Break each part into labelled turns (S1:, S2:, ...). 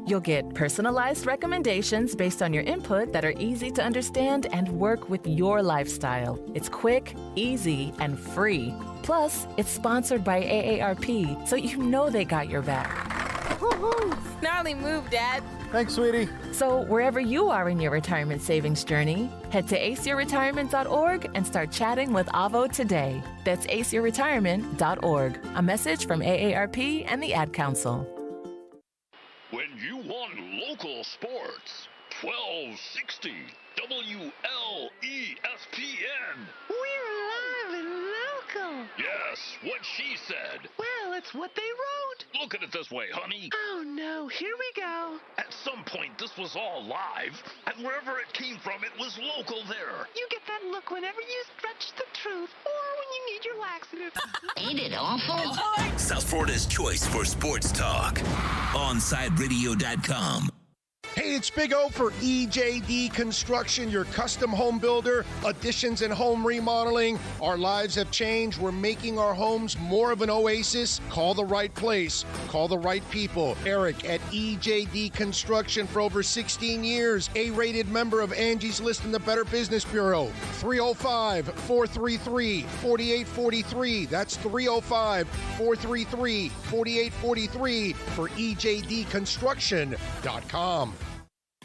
S1: You'll get personalized recommendations based on your input that are easy to understand and work with your lifestyle. It's quick, easy, and free. Plus, it's sponsored by AARP, so you know they got your back.
S2: Woohoo! Gnarly move, Dad.
S3: Thanks, sweetie.
S1: So wherever you are in your retirement savings journey, head to aceyourretirement.org and start chatting with Avo today. That's aceyourretirement.org. A message from AARP and the Ad Council.
S4: When you want local sports, 1260 WLESPN.
S5: We're live and local.
S4: Yes, what she said.
S5: Well, it's what they wrote.
S4: Look at it this way, honey.
S5: Oh, no. Here we go.
S4: At some point, this was all live, and wherever it came from, it was local there.
S5: You get that look whenever you stretch the truth or when you need your laxative.
S6: Ain't it awful?
S7: South Florida's choice for sports talk. OnSideRadio.com.
S3: Hey, it's Big O for EJD Construction, your custom home builder, additions and home remodeling. Our lives have changed. We're making our homes more of an oasis. Call the right place. Call the right people. Eric at EJD Construction for over 16 years. A-rated member of Angie's List in the Better Business Bureau. 305-433-4843. That's 305-433-4843 for EJDconstruction.com.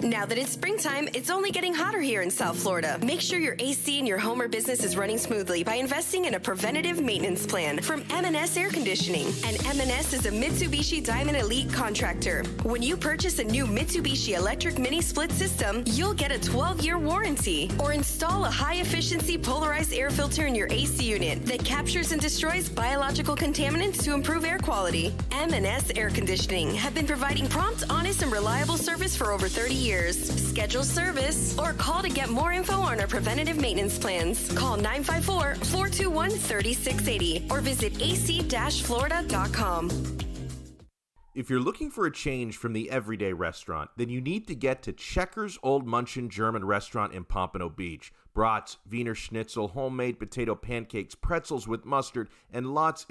S8: Now that it's springtime, it's only getting hotter here in South Florida. Make sure your AC in your home or business is running smoothly by investing in a preventative maintenance plan from M&S Air Conditioning. And M&S is a Mitsubishi Diamond Elite contractor. When you purchase a new Mitsubishi electric mini split system, you'll get a 12-year warranty. Or install a high-efficiency polarized air filter in your AC unit that captures and destroys biological contaminants to improve air quality. M&S Air Conditioning have been providing prompt, honest, and reliable service for over 30 years. Schedule service or call to get more info on our preventative maintenance plans. Call 954-421-3680 or visit ac-florida.com.
S9: If you're looking for a change from the everyday restaurant, then you need to get to Checkers Old Munchin German Restaurant in Pompano Beach. Brats, Wiener Schnitzel, homemade potato pancakes, pretzels with mustard, and lots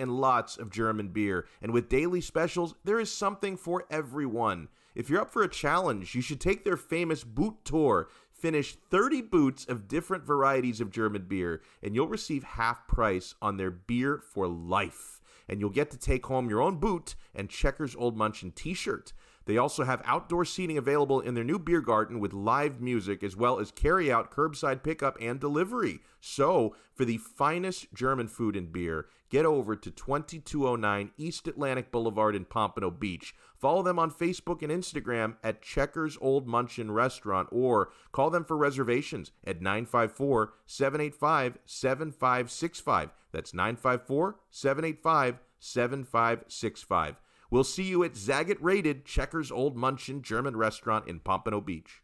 S9: of German beer. And with daily specials, there is something for everyone. If you're up for a challenge, you should take their famous boot tour. Finish 30 boots of different varieties of German beer, and you'll receive half price on their beer for life. And you'll get to take home your own boot and Checkers Old Munchin t-shirt. They also have outdoor seating available in their new beer garden with live music, as well as carry-out, curbside pickup, and delivery. So, for the finest German food and beer, get over to 2209 East Atlantic Boulevard in Pompano Beach. Follow them on Facebook and Instagram at Checkers Old Munchin Restaurant, or call them for reservations at 954-785-7565. That's 954-785-7565. We'll see you at Zagat-rated Checkers Old Munchin German Restaurant in Pompano Beach.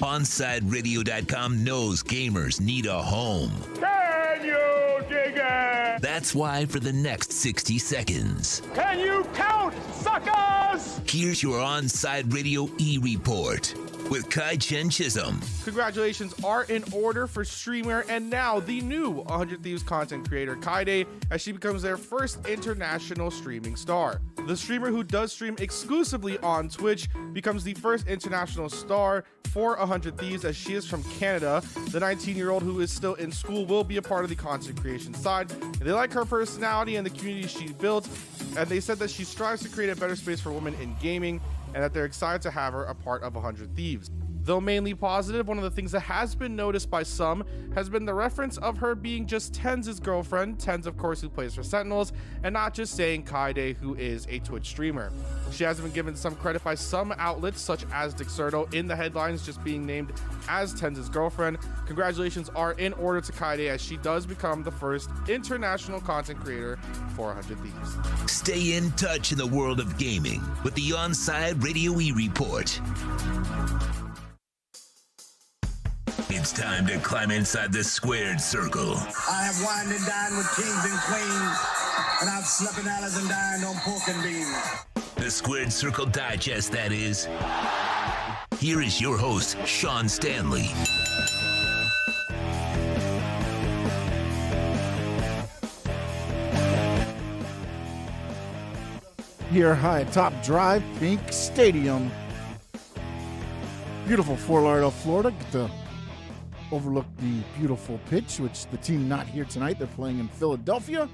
S7: OnSideRadio.com knows gamers need a home.
S10: Can you dig it?
S7: That's why for the next 60 seconds,
S10: Can you count, suckers?
S7: here's your On-Side Radio E-Report with Kai Chen Chisholm.
S11: Congratulations are in order for streamer and now the new 100 Thieves content creator Kaide, as she becomes their first international streaming star. The streamer, who does stream exclusively on Twitch, becomes the first international star for 100 Thieves, as she is from Canada. The 19-year-old, who is still in school, will be a part of the content creation side. And they like her personality and the community she built, and they said that she strives to create a better space for women in gaming, and that they're excited to have her a part of 100 Thieves. Though mainly positive, one of the things that has been noticed by some has been the reference of her being just Tenz's girlfriend, Tenz of course who plays for Sentinels, and not just saying Kaide, who is a Twitch streamer. She has been given some credit by some outlets such as Dixerto in the headlines, just being named as Tenz's girlfriend. Congratulations are in order to Kaide, as she does become the first international content creator for 100 Thieves.
S7: Stay in touch in the world of gaming with the On-Side Radio E-Report. It's time to climb inside the squared circle.
S12: I have wined and dined with kings and queens, and I've slept in alleys and dined on pork and beans.
S7: The Squared Circle Digest, that is. Here is your host, Sean Stanley.
S6: here high atop Drive Pink Stadium. Beautiful Fort Lauderdale, Florida. Get to overlook the beautiful pitch, which the team not here tonight. They're playing in Philadelphia.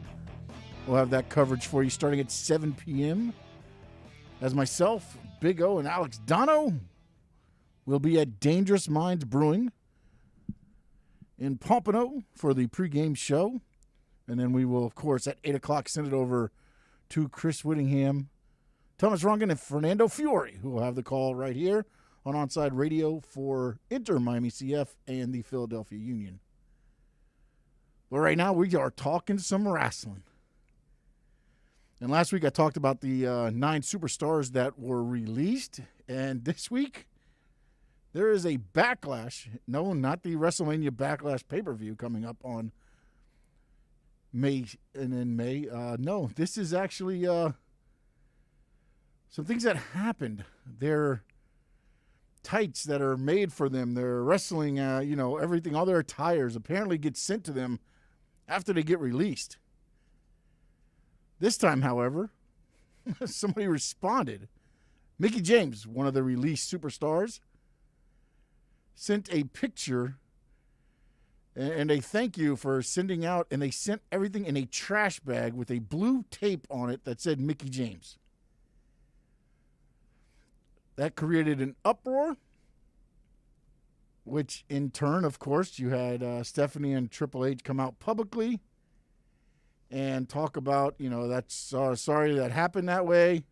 S6: We'll have that coverage for you starting at 7 p.m. As myself, Big O, and Alex Donno will be at Dangerous Minds Brewing in Pompano for the pregame show. And then we will, of course, at 8 o'clock, send it over to Chris Whittingham, Thomas Rungan, and Fernando Fiore, who will have the call right here on Onside Radio for Inter Miami CF and the Philadelphia Union. But right now, we are talking some wrestling. And last week, I talked about the 9 superstars that were released. And this week, there is a Backlash. No, not the WrestleMania Backlash pay-per-view coming up on May. No, this is actually some things that happened. They're tights that are made for them. They're wrestling, everything, all their attires apparently get sent to them after they get released. This time, however, somebody responded. Mickie James, one of the released superstars, sent a picture and a thank you for sending out, and they sent everything in a trash bag with a blue tape on it that said Mickie James. That created an uproar, which in turn, of course, you had Stephanie and Triple H come out publicly and talk about, that's sorry that happened that way.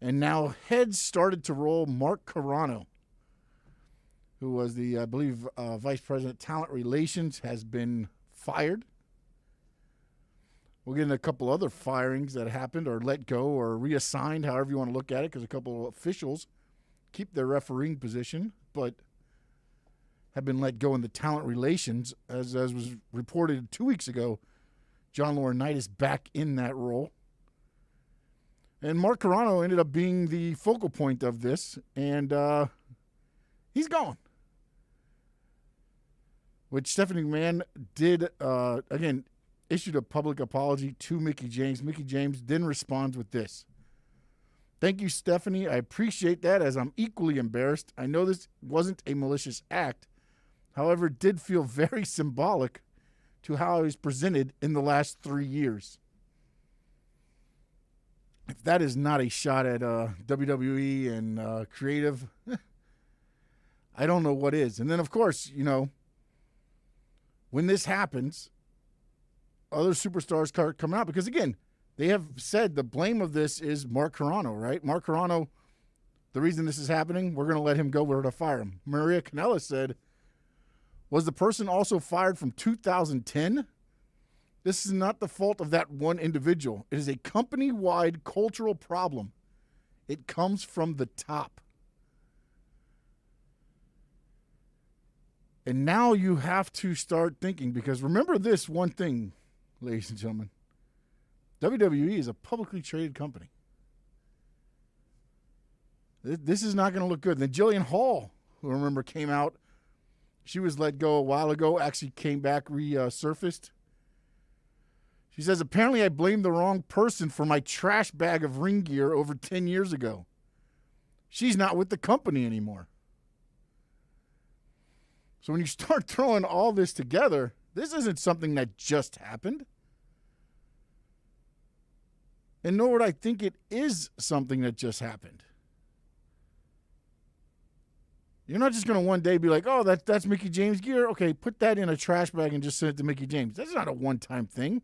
S6: And now heads started to roll. Mark Carrano, who was the, I believe, Vice President Talent Relations, has been fired. We'll get into a couple other firings that happened or let go or reassigned, however you want to look at it, because a couple of officials keep their refereeing position, but have been let go in the Talent Relations. As was reported 2 weeks ago, John Laurinaitis back in that role. And Mark Carrano ended up being the focal point of this, and he's gone. Which Stephanie McMahon did, again, issued a public apology to Mickie James. Mickie James then responds with this. Thank you, Stephanie. I appreciate that, as I'm equally embarrassed. I know this wasn't a malicious act. However, it did feel very symbolic to how I was presented in the last 3 years. If that is not a shot at WWE and creative, I don't know what is. And then, of course, when this happens, other superstars start coming out. Because, again, they have said the blame of this is Mark Carrano, right? Mark Carrano, the reason this is happening, we're going to let him go. We're going to fire him. Maria Kanellis said, was the person also fired from 2010? This is not the fault of that one individual. It is a company-wide cultural problem. It comes from the top. And now you have to start thinking, because remember this one thing, ladies and gentlemen. WWE is a publicly traded company. This is not going to look good. Then Jillian Hall, who remember came out, she was let go a while ago, actually came back, resurfaced. She says, apparently I blamed the wrong person for my trash bag of ring gear over 10 years ago. She's not with the company anymore. So when you start throwing all this together, this isn't something that just happened. And nor would I think it is something that just happened. You're not just going to one day be like, oh, that's Mickie James gear. Okay, put that in a trash bag and just send it to Mickie James. That's not a one-time thing.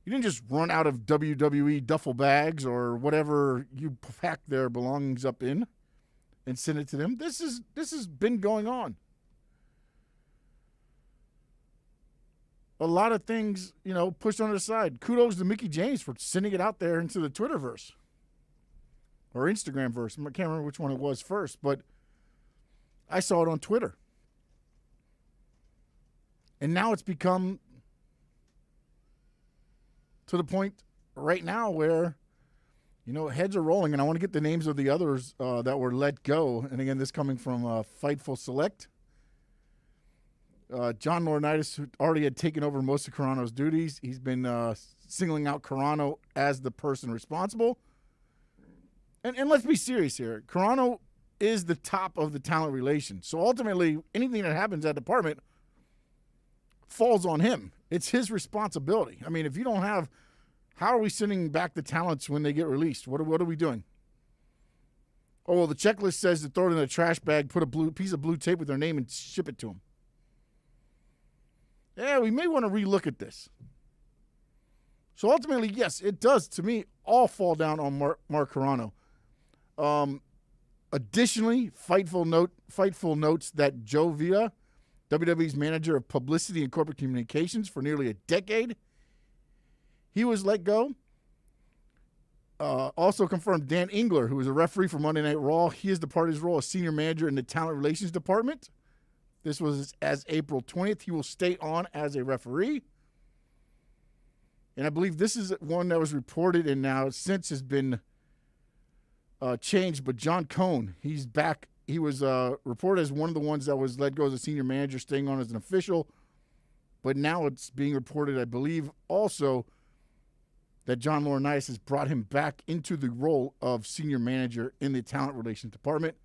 S6: You didn't just run out of WWE duffel bags or whatever you pack their belongings up in and send it to them. This has been going on. A lot of things, pushed on the side. Kudos to Mickie James for sending it out there into the Twitterverse or Instagramverse. I can't remember which one it was first, but I saw it on Twitter. And now it's become to the point right now where, heads are rolling. And I want to get the names of the others that were let go. And again, this coming from Fightful Select. John Laurinaitis, who already had taken over most of Carrano's duties, he's been singling out Carrano as the person responsible. And let's be serious here. Carrano is the top of the talent relations. So ultimately, anything that happens at that department falls on him. It's his responsibility. I mean, if you don't have, how are we sending back the talents when they get released? What are we doing? Oh, well, the checklist says to throw it in a trash bag, put a piece of blue tape with their name and ship it to them. Yeah, we may want to relook at this. So ultimately, yes, it does, to me, all fall down on Mark Carrano. Additionally, Fightful notes that Joe Villa, WWE's manager of publicity and corporate communications for nearly a decade, he was let go. Also confirmed Dan Engler, who was a referee for Monday Night Raw. He has departed his role as senior manager in the talent relations department. This was as April 20th. He will stay on as a referee. And I believe this is one that was reported and now since has been changed. But John Cohn, he's back. He was reported as one of the ones that was let go as a senior manager, staying on as an official. But now it's being reported, I believe, also that John Laurinaitis has brought him back into the role of senior manager in the talent relations department.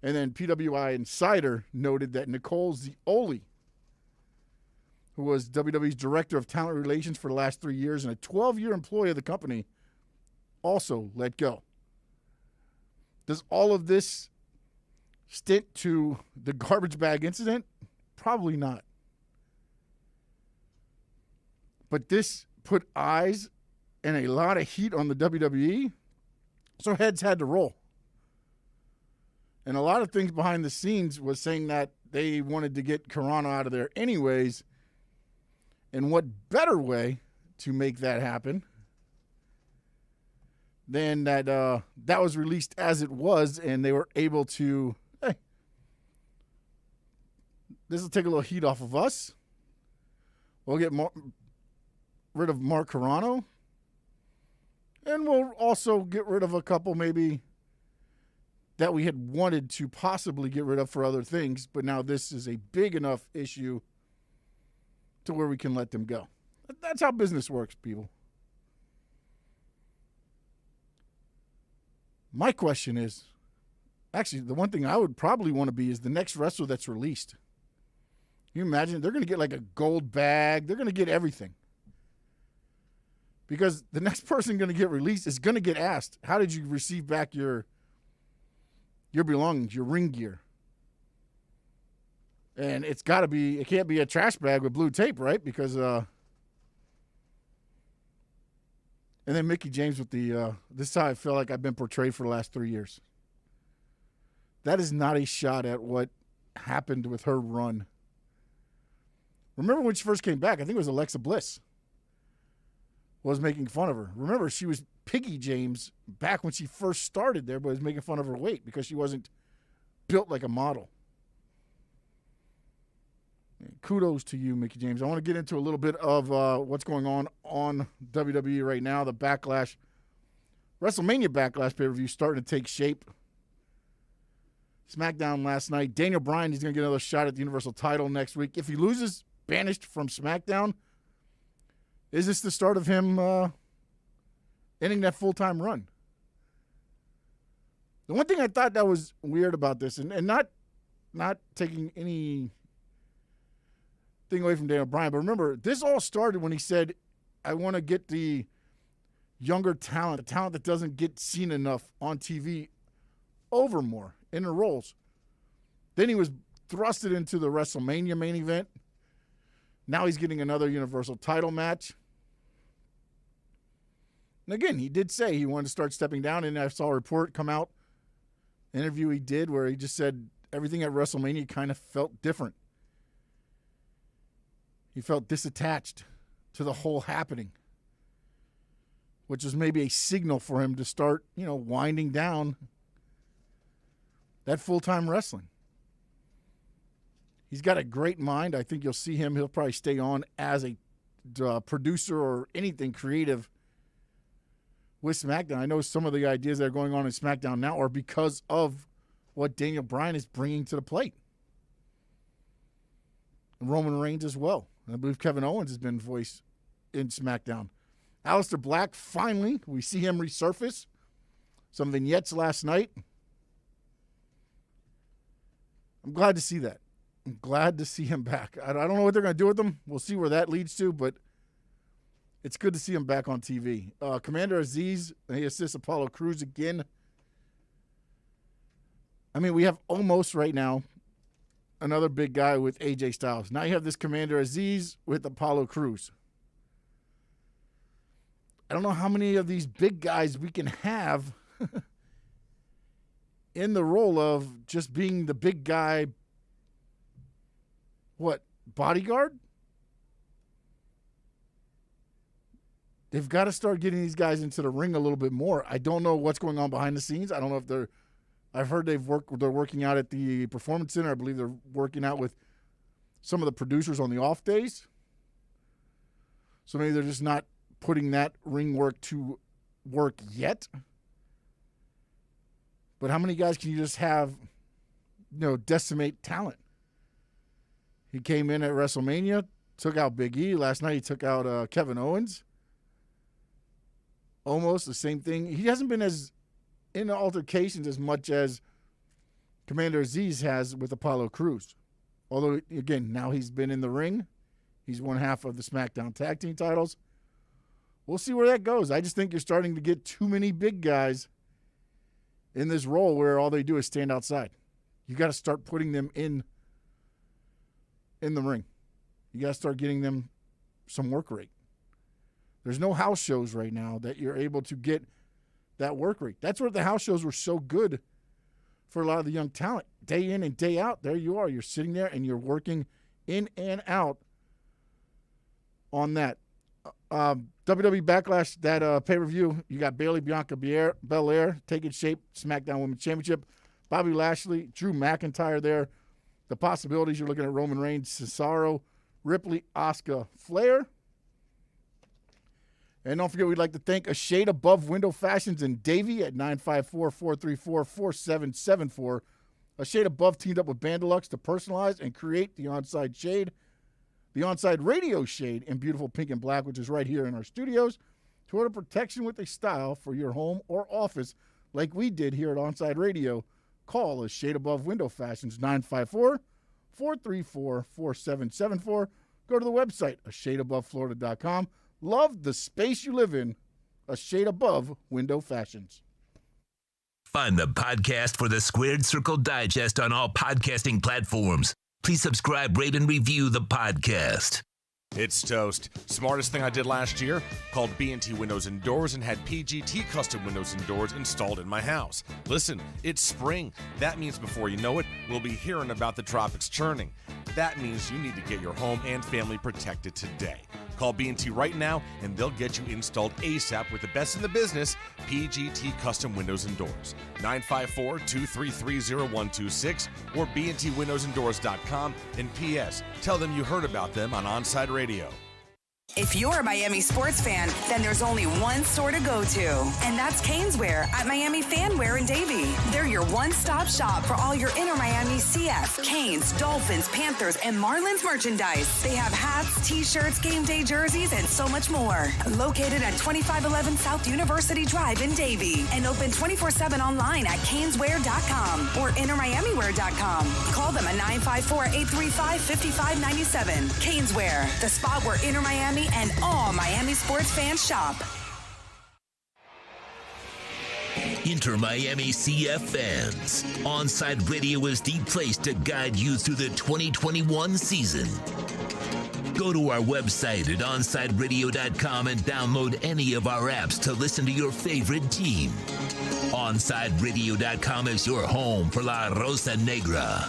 S6: And then PWI Insider noted that Nicole Zioli, who was WWE's director of talent relations for the last 3 years and a 12-year employee of the company, also let go. Does all of this stint to the garbage bag incident? Probably not. But this put eyes and a lot of heat on the WWE, so heads had to roll. And a lot of things behind the scenes was saying that they wanted to get Carrano out of there anyways. And what better way to make that happen than that that was released as it was, and they were able to, hey, this will take a little heat off of us. We'll get rid of Mark Carrano. And we'll also get rid of a couple maybe that we had wanted to possibly get rid of for other things. But now this is a big enough issue to where we can let them go. That's how business works, people. My question is, actually, the one thing I would probably want to be is the next wrestler that's released. Can you imagine? They're going to get like a gold bag. They're going to get everything. Because the next person going to get released is going to get asked, how did you receive back your belongings, your ring gear? And it's got to be, it can't be a trash bag with blue tape, right? Because, and then Mickie James with the, this is how I feel like I've been portrayed for the last 3 years. That is not a shot at what happened with her run. Remember when she first came back, I think it was Alexa Bliss was making fun of her. Remember, she was Piggy James back when she first started there, but was making fun of her weight because she wasn't built like a model. Kudos to you, Mickie James. I want to get into a little bit of what's going on WWE right now. The Backlash, WrestleMania Backlash pay-per-view starting to take shape. SmackDown last night. Daniel Bryan is going to get another shot at the Universal title next week. If he loses, banished from SmackDown, is this the start of him ending that full-time run? The one thing I thought that was weird about this, and not taking any thing away from Daniel Bryan, but remember, this all started when he said, I want to get the younger talent, the talent that doesn't get seen enough on TV, over more in the roles. Then he was thrusted into the WrestleMania main event. Now he's getting another Universal title match. And again, he did say he wanted to start stepping down, and I saw a report come out, an interview he did where he just said everything at WrestleMania kind of felt different. He felt disattached to the whole happening, which was maybe a signal for him to start, winding down that full-time wrestling. He's got a great mind. I think you'll see him. He'll probably stay on as a producer or anything creative with SmackDown. I know some of the ideas that are going on in SmackDown now are because of what Daniel Bryan is bringing to the plate. And Roman Reigns as well. And I believe Kevin Owens has been voiced in SmackDown. Aleister Black, finally, we see him resurface. Some vignettes last night. I'm glad to see that. I'm glad to see him back. I don't know what they're going to do with him. We'll see where that leads to, but it's good to see him back on TV. Commander Aziz, he assists Apollo Crews again. I mean, we have almost right now another big guy with AJ Styles. Now you have this Commander Aziz with Apollo Crews. I don't know how many of these big guys we can have in the role of just being the big guy, bodyguard? They've got to start getting these guys into the ring a little bit more. I don't know what's going on behind the scenes. I don't know if I've heard they're working out at the Performance Center. I believe they're working out with some of the producers on the off days. So maybe they're just not putting that ring work to work yet. But how many guys can you just have, decimate talent? He came in at WrestleMania, took out Big E. Last night he took out Kevin Owens. Almost the same thing. He hasn't been as in altercations as much as Commander Aziz has with Apollo Crews. Although, again, now he's been in the ring. He's one half of the SmackDown Tag Team titles. We'll see where that goes. I just think you're starting to get too many big guys in this role where all they do is stand outside. You got to start putting them in the ring. You got to start getting them some work rate. There's no house shows right now that you're able to get that work rate. That's where the house shows were so good for a lot of the young talent. Day in and day out, there you are. You're sitting there and you're working in and out on that. WWE Backlash, that pay-per-view, you got Bayley, Bianca Belair taking shape, SmackDown Women's Championship. Bobby Lashley, Drew McIntyre there. The possibilities, you're looking at Roman Reigns, Cesaro, Ripley, Asuka, Flair. And don't forget, we'd like to thank A Shade Above Window Fashions in Davie at 954-434-4774. A Shade Above teamed up with Bandalux to personalize and create the on-side shade. The on-side radio shade in beautiful pink and black, which is right here in our studios. To order protection with a style for your home or office like we did here at On-Side Radio, call A Shade Above Window Fashions, 954-434-4774. Go to the website, ashadeaboveflorida.com. Love the space you live in. A Shade Above Window Fashions.
S7: Find the podcast for the Squared Circle Digest on all podcasting platforms. Please subscribe, rate, and review the podcast.
S13: It's toast. Smartest thing I did last year? Called B&T Windows and Doors and had PGT custom windows and doors installed in my house. Listen, it's spring. That means before you know it, we'll be hearing about the tropics churning. That means you need to get your home and family protected today. Call B&T right now and they'll get you installed ASAP with the best in the business, PGT Custom Windows and Doors. 954-233-0126 or bntwindowsanddoors.com. And P.S. Tell them you heard about them on On-Side Radio.
S14: If you're a Miami sports fan, then there's only one store to go to, and that's Caneswear at Miami Fanwear in Davie. They're your one-stop shop for all your inner Miami CF, Canes, Dolphins, Panthers, and Marlins merchandise. They have hats, t-shirts, game day jerseys, and so much more. Located at 2511 South University Drive in Davie and open 24/7 online at caneswear.com or innermiamiwear.com. Call them at 954-835-5597. Caneswear, the spot where Inner Miami and all Miami sports fans shop.
S7: Inter Miami CF fans, On-Side Radio is the place to guide you through the 2021 season. Go to our website at onsideradio.com and download any of our apps to listen to your favorite team. Onsideradio.com is your home for La Rosa Negra.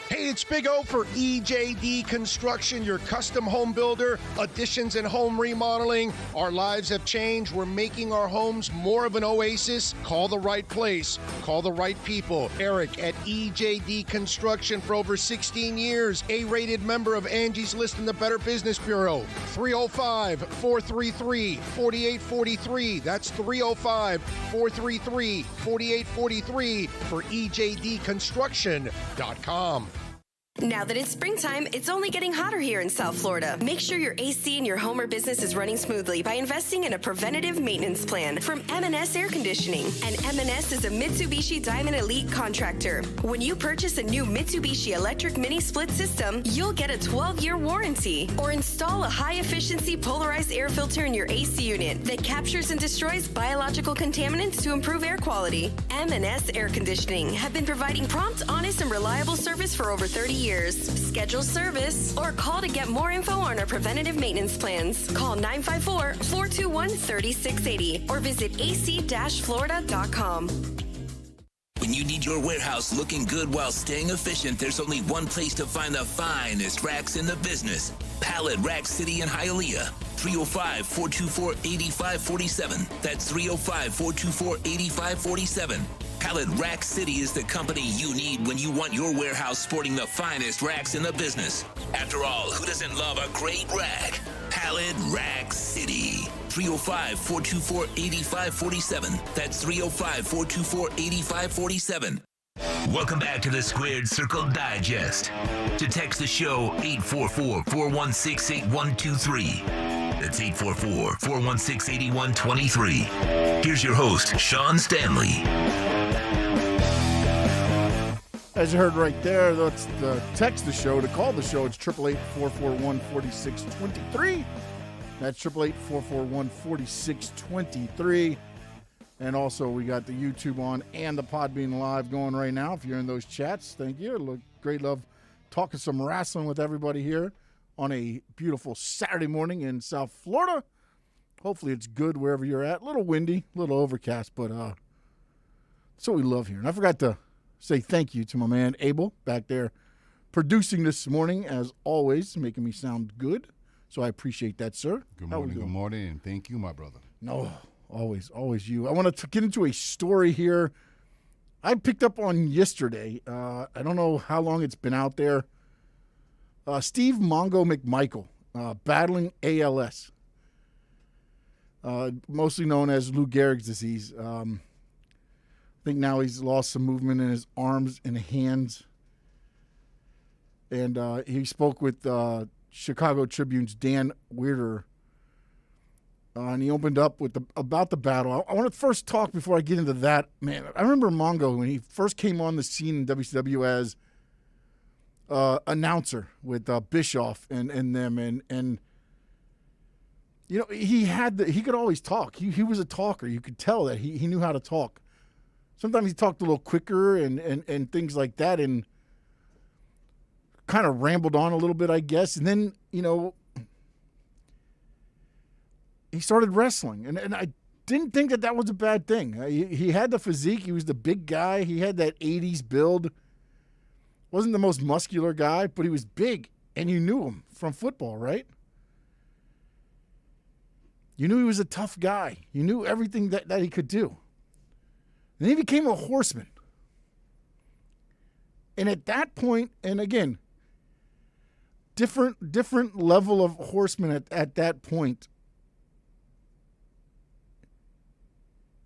S3: Hey, it's Big O for EJD Construction, your custom home builder, additions and home remodeling. Our lives have changed. We're making our homes more of an oasis. Call the right place. Call the right people. Eric at EJD Construction for over 16 years. A-rated member of Angie's List and the Better Business Bureau. 305-433-4843. That's 305-433-4843 for EJDconstruction.com.
S8: Now that it's springtime, it's only getting hotter here in South Florida. Make sure your AC in your home or business is running smoothly by investing in a preventative maintenance plan from M&S Air Conditioning. And M&S is a Mitsubishi Diamond Elite contractor. When you purchase a new Mitsubishi electric mini split system, you'll get a 12-year warranty. Or install a high-efficiency polarized air filter in your AC unit that captures and destroys biological contaminants to improve air quality. M&S Air Conditioning have been providing prompt, honest, and reliable service for over 30 years. Schedule service or call to get more info on our preventative maintenance plans. Call 954-421-3680 or visit ac-florida.com.
S7: When you need your warehouse looking good while staying efficient, there's only one place to find the finest racks in the business. Pallet Rack City in Hialeah. 305-424-8547. That's 305-424-8547. Pallet Rack City is the company you need when you want your warehouse sporting the finest racks in the business. After all, who doesn't love a great rack? Pallet Rack City. 305-424-8547. That's 305-424-8547. Welcome back to the Squared Circle Digest. To text the show, 844-416-8123. That's 844-416-8123. Here's your host, Sean Stanley.
S6: As you heard right there, that's the text the show. To call the show, it's 888-441-4623. That's 888-441-4623. And also, we got the YouTube on and the Podbean Live going right now. If you're in those chats, thank you. Look, great love talking some wrestling with everybody here on a beautiful Saturday morning in South Florida. Hopefully it's good wherever you're at. A little windy, a little overcast, but that's what we love here. And I forgot to say thank you to my man Abel back there producing this morning, as always, making me sound good. So I appreciate that, sir.
S15: Good morning, and thank you, my brother.
S6: No, always you. I want to get into a story here I picked up on yesterday. I don't know how long it's been out there. Steve Mongo McMichael, battling ALS, mostly known as Lou Gehrig's disease. I think now he's lost some movement in his arms and hands. And he spoke with Chicago Tribune's Dan Weirder, and he opened up with about the battle. I want to first talk before I get into that. Man, I remember Mongo when he first came on the scene in WCW as announcer with Bischoff and them, and you know, he could always talk. He was a talker. You could tell that he knew how to talk. Sometimes he talked a little quicker and things like that, and kind of rambled on a little bit, I guess. And then, you know, he started wrestling, and I didn't think that was a bad thing. He had the physique. He was the big guy. He had that 80s build. Wasn't the most muscular guy, but he was big, and you knew him from football, right? You knew he was a tough guy. You knew everything that he could do. And he became a horseman. And at that point, and again, different level of horseman at that point.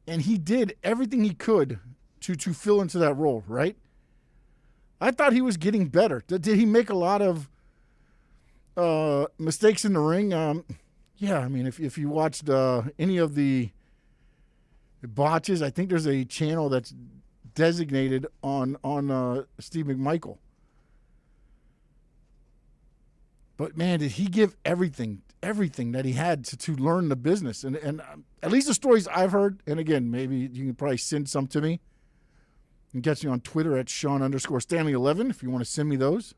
S6: And he did everything he could to fill into that role, right? I thought he was getting better. Did he make a lot of mistakes in the ring? Yeah, I mean, if you watched any of the botches, I think there's a channel that's designated on Steve McMichael. But man, did he give everything that he had to learn the business. And at least the stories I've heard, and again, maybe you can probably send some to me. You can catch me on Twitter at Sean_Stanley11 if you want to send me those.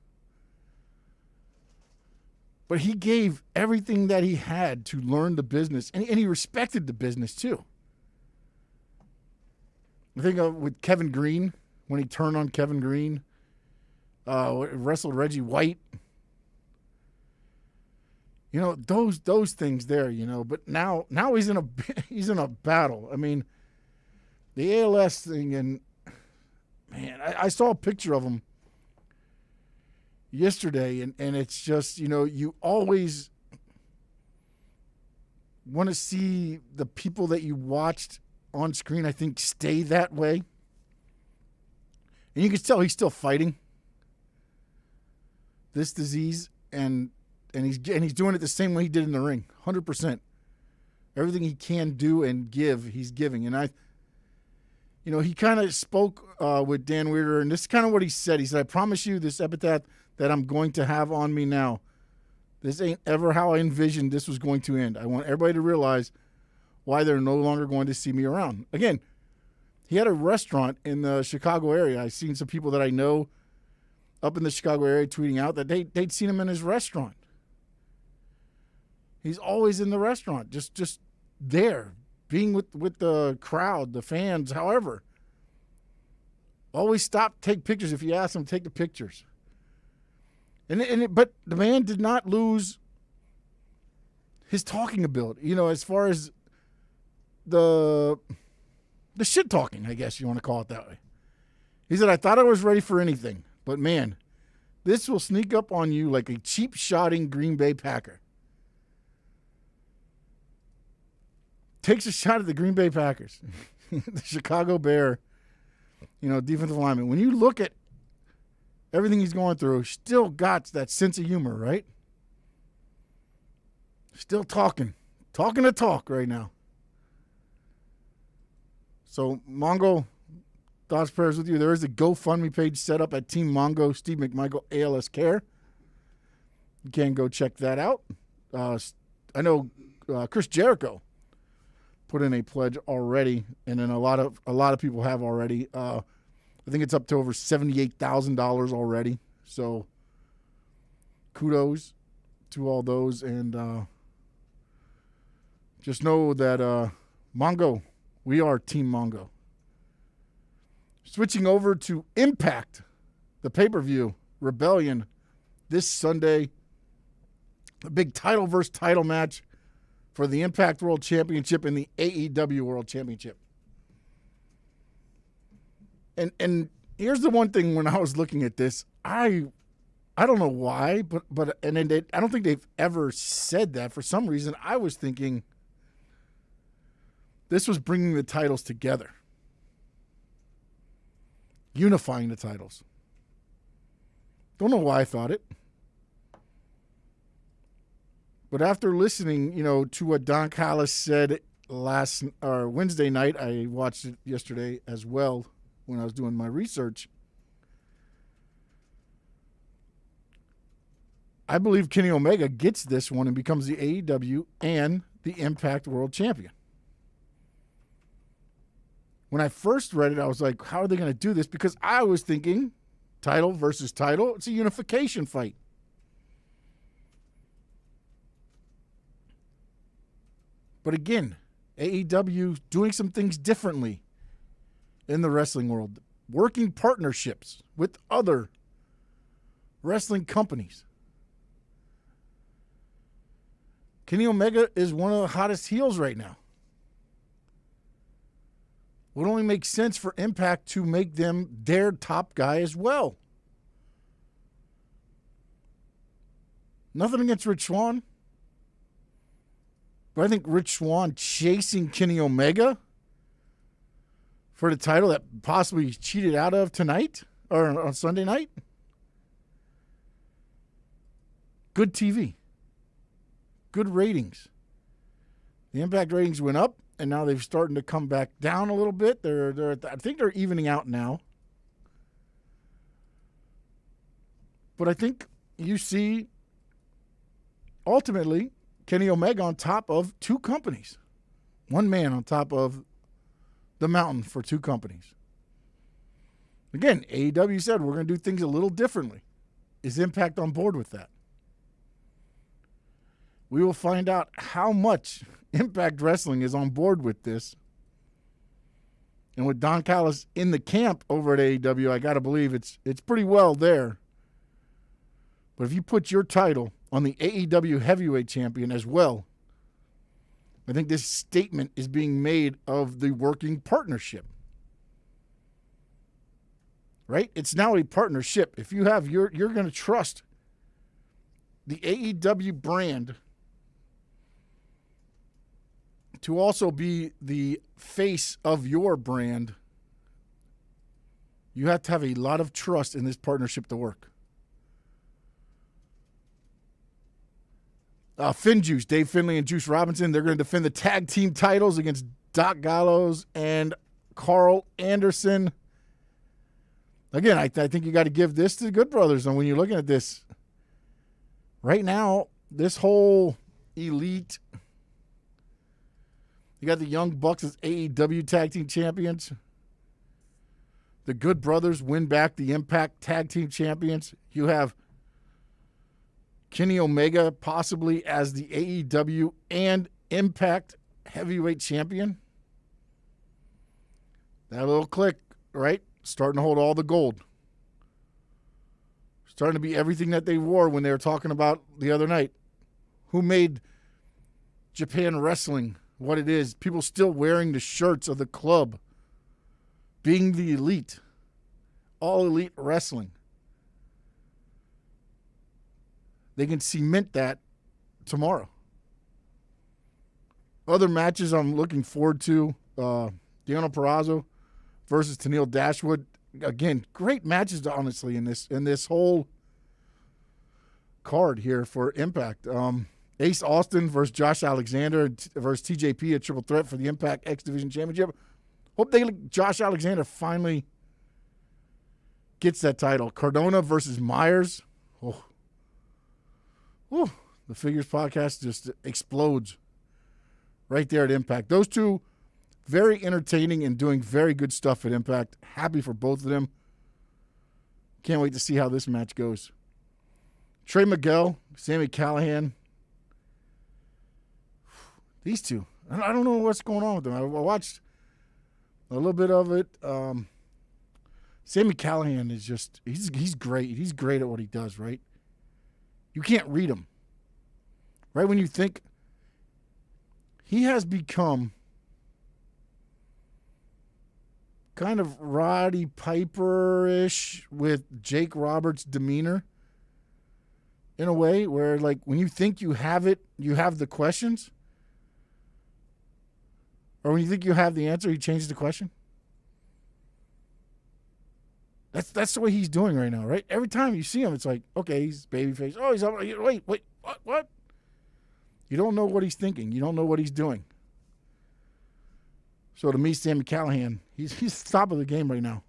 S6: But he gave everything that he had to learn the business, and he respected the business too. I think with Kevin Green, when he turned on Kevin Green, wrestled Reggie White. You know, those things there, you know, but now he's in a battle. I mean, the ALS thing, and man, I saw a picture of him yesterday, and it's just, you know, you always want to see the people that you watched on screen, I think, stay that way. And you can tell he's still fighting. this disease, and he's doing it the same way he did in the ring, 100%. Everything he can do and give, he's giving. And he kind of spoke with Dan Weirder, and this is kind of what he said. He said, "I promise you this epitaph that I'm going to have on me now, this ain't ever how I envisioned this was going to end. I want everybody to realize why they're no longer going to see me around." Again, he had a restaurant in the Chicago area. I've seen some people that I know up in the Chicago area tweeting out that they'd seen him in his restaurant. He's always in the restaurant, just there, being with the crowd, the fans, however. Always stop, take pictures. If you ask him, take the pictures. But the man did not lose his talking ability, as far as the shit talking, I guess you want to call it that way. He said, "I thought I was ready for anything, but man, this will sneak up on you like a cheap-shotting Green Bay Packer." Takes a shot at the Green Bay Packers, the Chicago Bear, defensive lineman. When you look at everything he's going through, still got that sense of humor, right? Still talking the talk right now. So, Mongo, thoughts, prayers with you. There is a GoFundMe page set up at Team Mongo, Steve McMichael, ALS Care. You can go check that out. I know Chris Jericho put in a pledge already, and then a lot of people have already. I think it's up to over $78,000 already. So kudos to all those, and just know that Mongo, we are Team Mongo. Switching over to Impact, the pay-per-view, Rebellion, this Sunday. A big title versus title match for the Impact World Championship and the AEW World Championship. And here's the one thing when I was looking at this, I don't know why, but I don't think they've ever said that. For some reason, I was thinking this was bringing the titles together, unifying the titles. Don't know why I thought it. But after listening, to what Don Callis said Wednesday night, I watched it yesterday as well when I was doing my research. I believe Kenny Omega gets this one and becomes the AEW and the Impact World Champion. When I first read it, I was like, how are they going to do this? Because I was thinking title versus title. It's a unification fight. But again, AEW doing some things differently in the wrestling world, working partnerships with other wrestling companies. Kenny Omega is one of the hottest heels right now. Would only make sense for Impact to make them their top guy as well. Nothing against Rich Swann. But I think Rich Swann chasing Kenny Omega for the title that possibly he's cheated out of tonight or on Sunday night. Good TV. Good ratings. The Impact ratings went up, and now they've started to come back down a little bit. I think they're evening out now. But I think you see ultimately Kenny Omega on top of two companies. One man on top of the mountain for two companies. Again, AEW said we're going to do things a little differently. Is Impact on board with that? We will find out how much Impact Wrestling is on board with this. And with Don Callis in the camp over at AEW, I got to believe it's pretty well there. But if you put your title on the AEW Heavyweight Champion as well, I think this statement is being made of the working partnership. Right? It's now a partnership. If you have you're going to trust the AEW brand to also be the face of your brand, you have to have a lot of trust in this partnership to work. Finn Juice, Dave Finley and Juice Robinson, they're going to defend the tag team titles against Doc Gallows and Carl Anderson. Again, I think you got to give this to the Good Brothers. And when you're looking at this, right now, this whole elite, you got the Young Bucks as AEW Tag Team Champions. The Good Brothers win back the Impact Tag Team Champions. You have Kenny Omega possibly as the AEW and Impact Heavyweight Champion. That little click, right? Starting to hold all the gold. Starting to be everything that they wore when they were talking about the other night. Who made Japan Wrestling what it is? People still wearing the shirts of the club. Being the elite. All Elite Wrestling. They can cement that tomorrow. Other matches I'm looking forward to. Deonna Purrazzo versus Tenille Dashwood. Again, great matches, honestly, in this whole card here for Impact. Ace Austin versus Josh Alexander versus TJP, a triple threat for the Impact X Division Championship. Hope Josh Alexander finally gets that title. Cardona versus Myers. The Figures podcast just explodes right there at Impact. Those two, very entertaining and doing very good stuff at Impact. Happy for both of them. Can't wait to see how this match goes. Trey Miguel, Sami Callihan. These two. I don't know what's going on with them. I watched a little bit of it. Sami Callihan is just, he's great. He's great at what he does, right? You can't read him. Right when you think he has become kind of Roddy Piper-ish with Jake Roberts' demeanor in a way where, like, when you think you have it, you have the questions. Or when you think you have the answer, he changes the question. That's the way he's doing right now, right? Every time you see him, it's like, okay, he's babyface. Oh, he's up. Wait, what? You don't know what he's thinking. You don't know what he's doing. So to me, Sami Callihan, he's the top of the game right now.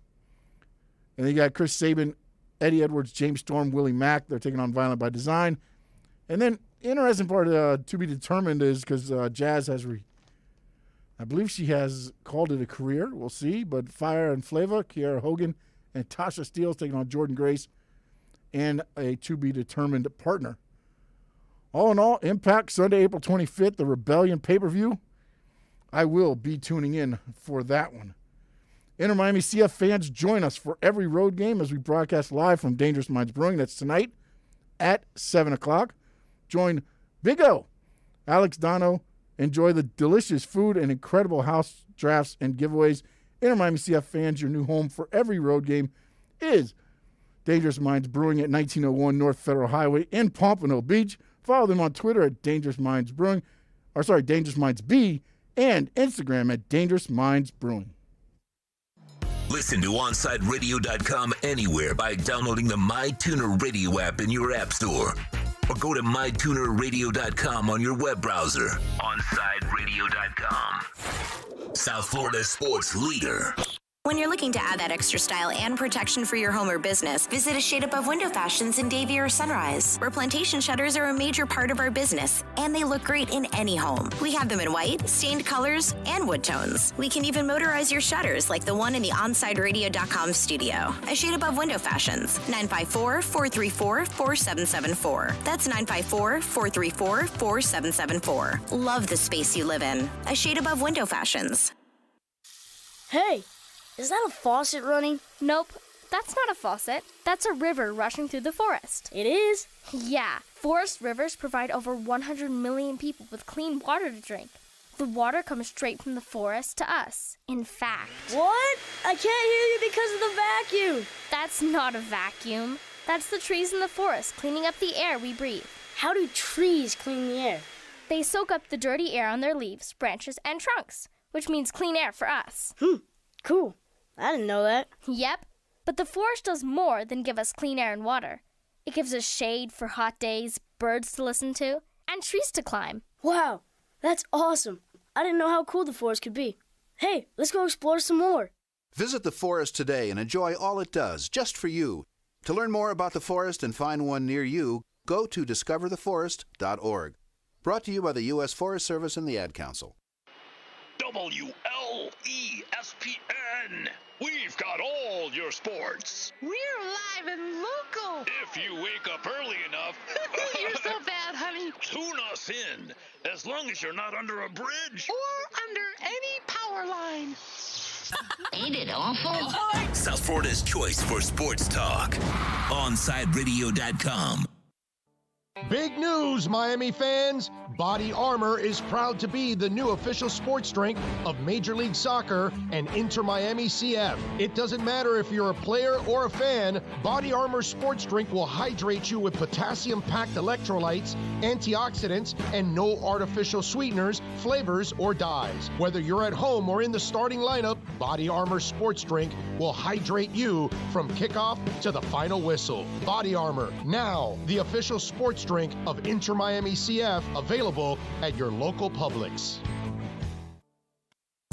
S6: And then you got Chris Sabin, Eddie Edwards, James Storm, Willie Mack. They're taking on Violent by Design. And then interesting part to be determined is because Jazz has I believe she has called it a career. We'll see. But Fire and Flava, Kiara Hogan, and Tasha Steele's taking on Jordan Grace and a to-be-determined partner. All in all, Impact, Sunday, April 25th, the Rebellion pay-per-view. I will be tuning in for that one. Inter Miami CF fans, join us for every road game as we broadcast live from Dangerous Minds Brewing. That's tonight at 7 o'clock. Join Big O, Alex Donno. Enjoy the delicious food and incredible house drafts and giveaways. Inter Miami CF fans, your new home for every road game is Dangerous Minds Brewing at 1901 North Federal Highway in Pompano Beach. Follow them on Twitter at Dangerous Minds Brewing, Dangerous Minds B, and Instagram at Dangerous Minds Brewing.
S7: Listen to OnSideRadio.com anywhere by downloading the MyTuner Radio app in your app store. Or go to MyTunerRadio.com on your web browser. OnSideRadio.com. South Florida sports leader.
S16: When you're looking to add that extra style and protection for your home or business, visit a shade above Window Fashions in Davie or Sunrise, where plantation shutters are a major part of our business, and they look great in any home. We have them in white, stained colors, and wood tones. We can even motorize your shutters like the one in the OnSideRadio.com studio. A shade above Window Fashions, 954-434-4774. That's 954-434-4774. Love the space you live in. A shade above Window Fashions.
S17: Hey! Is that a faucet running? Nope, that's not a faucet. That's a river rushing through the forest. It is? Yeah, forest rivers provide over 100 million people with clean water to drink. The water comes straight from the forest to us. In fact... What? I can't hear you because of the vacuum. That's not a vacuum. That's the trees in the forest cleaning up the air we breathe. How do trees clean the air? They soak up the dirty air on their leaves, branches, and trunks, which means clean air for us. Cool. I didn't know that. Yep, but the forest does more than give us clean air and water. It gives us shade for hot days, birds to listen to, and trees to climb.
S18: Wow, that's awesome. I didn't know how cool the forest could be. Hey, let's go explore some more.
S19: Visit the forest today and enjoy all it does, just for you. To learn more about the forest and find one near you, go to discovertheforest.org. Brought to you by the U.S. Forest Service and the Ad Council.
S4: WLESPN. We've got all your sports.
S5: We're live and local.
S4: If you wake up early enough.
S5: You're so bad, honey.
S4: Tune us in, as long as you're not under a bridge.
S5: Or under any power line.
S7: Ain't it awful? South Florida's choice for sports talk. OnSideRadio.com.
S3: Big news, Miami fans! Body Armor is proud to be the new official sports drink of Major League Soccer and Inter Miami CF. It doesn't matter if you're a player or a fan, Body Armor sports drink will hydrate you with potassium-packed electrolytes, antioxidants, and no artificial sweeteners, flavors, or dyes. Whether you're at home or in the starting lineup, Body Armor sports drink will hydrate you from kickoff to the final whistle. Body Armor, now the official sports drink of Inter Miami CF, available at your local Publix.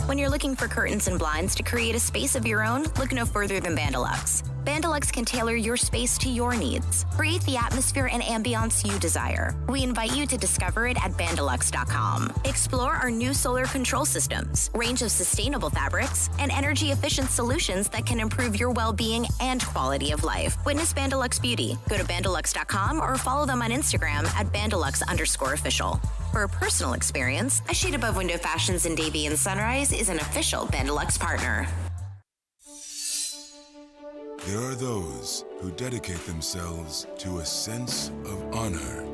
S16: When you're looking for curtains and blinds to create a space of your own, look no further than Bandalux. Bandalux can tailor your space to your needs. Create the atmosphere and ambiance you desire. We invite you to discover it at Bandalux.com. Explore our new solar control systems, range of sustainable fabrics, and energy-efficient solutions that can improve your well-being and quality of life. Witness Bandalux Beauty. Go to Bandalux.com or follow them on Instagram at Bandalux_official. For a personal experience, A Shade Above Window Fashions in Davie and Sunrise is an official Bandalux partner.
S20: There are those who dedicate themselves to a sense of honor,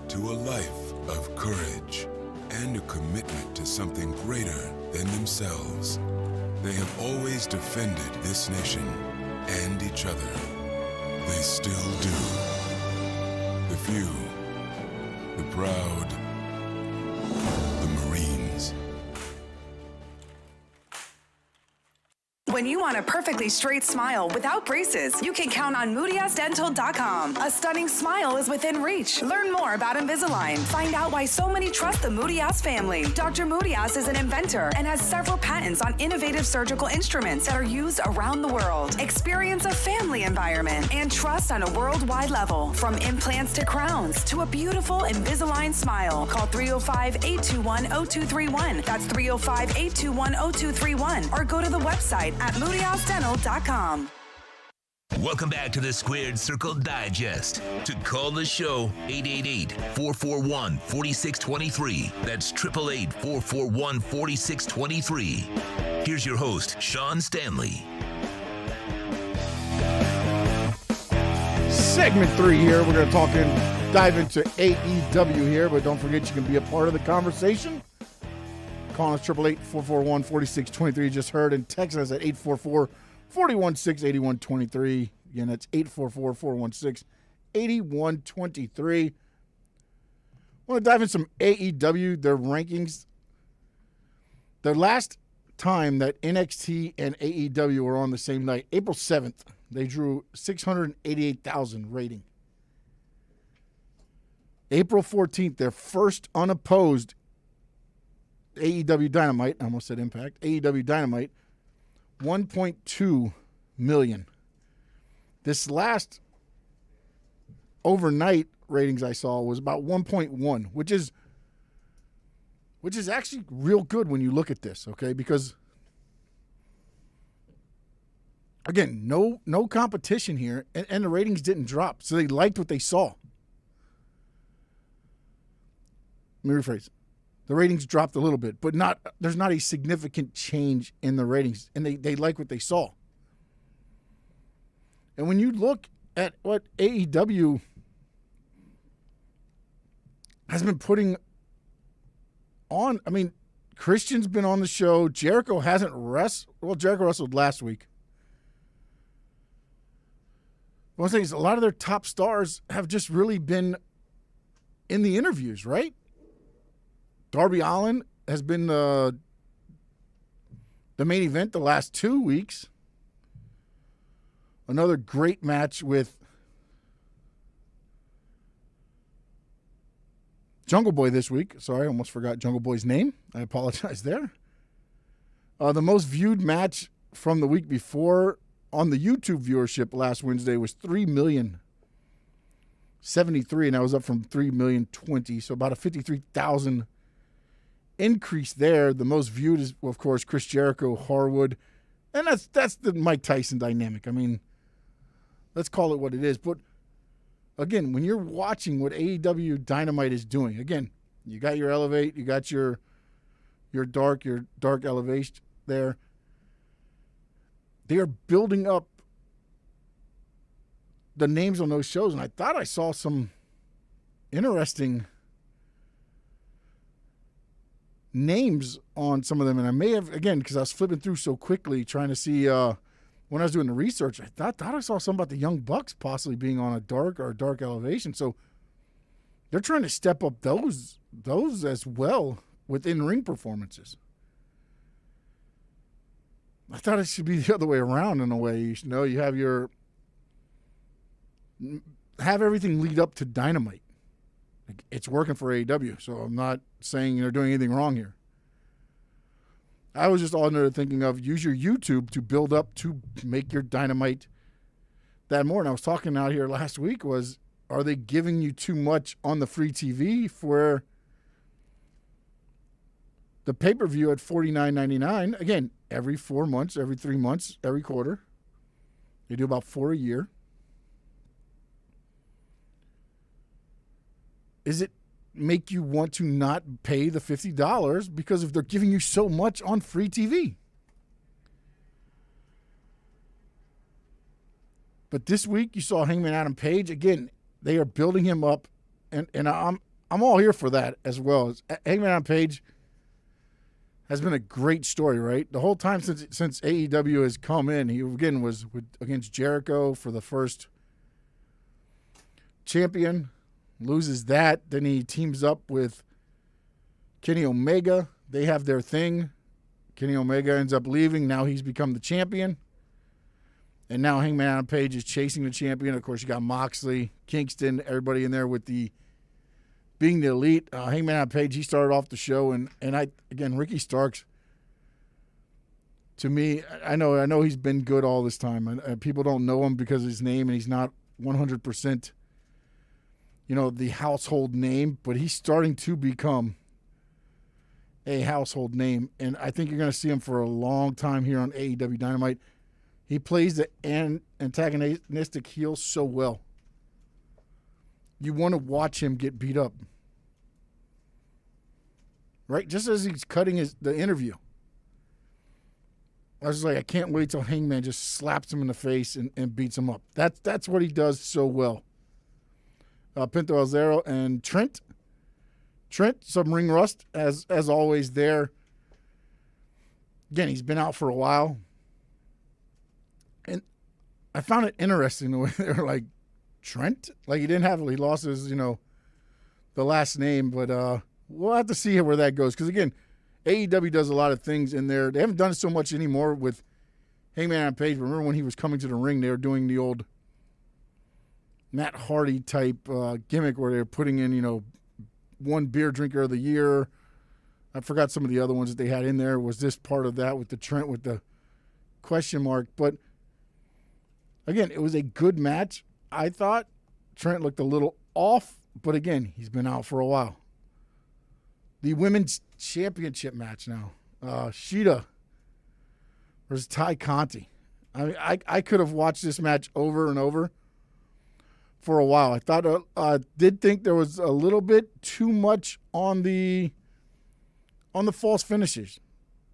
S20: to a life of courage, and a commitment to something greater than themselves. They have always defended this nation and each other. They still do. The few, the proud, the Marines.
S14: When you want a perfectly straight smile without braces, you can count on MoodyAssDental.com. A stunning smile is within reach. Learn more about Invisalign. Find out why so many trust the Moody Ass family. Dr. Moody Ass is an inventor and has several patents on innovative surgical instruments that are used around the world. Experience a family environment and trust on a worldwide level. From implants to crowns to a beautiful Invisalign smile. Call 305-821-0231. That's 305-821-0231. Or go to the website at MoodyAssDental.com.
S7: Welcome back to the Squared Circle Digest. To call the show, 888-441-4623. That's 888-441-4623. Here's your host, Sean Stanley.
S6: Segment 3 here. We're going to dive into AEW here, but don't forget you can be a part of the conversation. Call us 888-441-4623. You just heard, and text us at 844-416-8123. Again, that's 844-416-8123. I want to dive in some AEW, their rankings. The last time that NXT and AEW were on the same night, April 7th, they drew 688,000 rating. April 14th, their first unopposed AEW Dynamite, I almost said Impact, AEW Dynamite, 1.2 million. This last overnight ratings I saw was about 1.1, which is actually real good when you look at this, okay? Because, again, no competition here, and the ratings didn't drop, so they liked what they saw. Let me rephrase. The ratings dropped a little bit, but there's not a significant change in the ratings, and they like what they saw. And when you look at what AEW has been putting on, I mean, Christian's been on the show. Jericho hasn't wrestled. Well, Jericho wrestled last week. What I'm saying is a lot of their top stars have just really been in the interviews, right? Darby Allin has been the main event the last 2 weeks. Another great match with Jungle Boy this week. Sorry, I almost forgot Jungle Boy's name. I apologize there. The most viewed match from the week before on the YouTube viewership last Wednesday was 3,000,073, and that was up from 3,000,020, so about a 53,000 increase there. The most viewed is, of course, Chris Jericho, Harwood, and that's the Mike Tyson dynamic. I mean, let's call it what it is. But again, when you're watching what AEW Dynamite is doing, again, you got your Elevate, you got your dark elevation there. They are building up the names on those shows, and I thought I saw some interesting names on some of them, and I may have, again, because I was flipping through so quickly trying to see when I was doing the research, I thought I saw something about the Young Bucks possibly being on a dark elevation. So they're trying to step up those as well with in-ring performances. I thought it should be the other way around in a way. You should know you have everything lead up to Dynamite. It's working for AEW, so I'm not saying they're doing anything wrong here. I was just all under thinking of use your YouTube to build up to make your Dynamite that more. And I was talking out here last week was, are they giving you too much on the free TV for the pay-per-view at $49.99? Again, every 4 months, every 3 months, every quarter. They do about 4 a year. Is it make you want to not pay the $50 because if they're giving you so much on free TV? But this week you saw Hangman Adam Page. Again, they are building him up, and I'm all here for that as well. Hangman Adam Page has been a great story, right? The whole time since AEW has come in, he again was against Jericho for the first champion. Loses that. Then he teams up with Kenny Omega. They have their thing. Kenny Omega ends up leaving. Now he's become the champion. And now Hangman Adam Page is chasing the champion. Of course, you got Moxley, Kingston, everybody in there with being the elite. Hangman Adam Page, he started off the show. And Ricky Starks, to me, I know he's been good all this time. And people don't know him because of his name, and he's not 100%. The household name, but he's starting to become a household name, and I think you're going to see him for a long time here on AEW Dynamite. He plays the antagonistic heel so well. You want to watch him get beat up, right? Just as he's cutting the interview. I was like, I can't wait till Hangman just slaps him in the face and beats him up. That's what he does so well. Pinto Alzero and Trent, some ring rust as always there. Again, he's been out for a while. And I found it interesting the way they were like, Trent? Like he lost his, the last name, but we'll have to see where that goes. Because again, AEW does a lot of things in there. They haven't done it so much anymore with Hangman Adam Page. Remember when he was coming to the ring, they were doing the old Matt Hardy type gimmick where they're putting in, one beer drinker of the year. I forgot some of the other ones that they had in there. Was this part of that with the Trent with the question mark? But again, it was a good match. I thought Trent looked a little off, but again, he's been out for a while. The women's championship match now. Shida versus Ty Conti. I mean, I could have watched this match over and over for a while. I thought did think there was a little bit too much on the false finishes,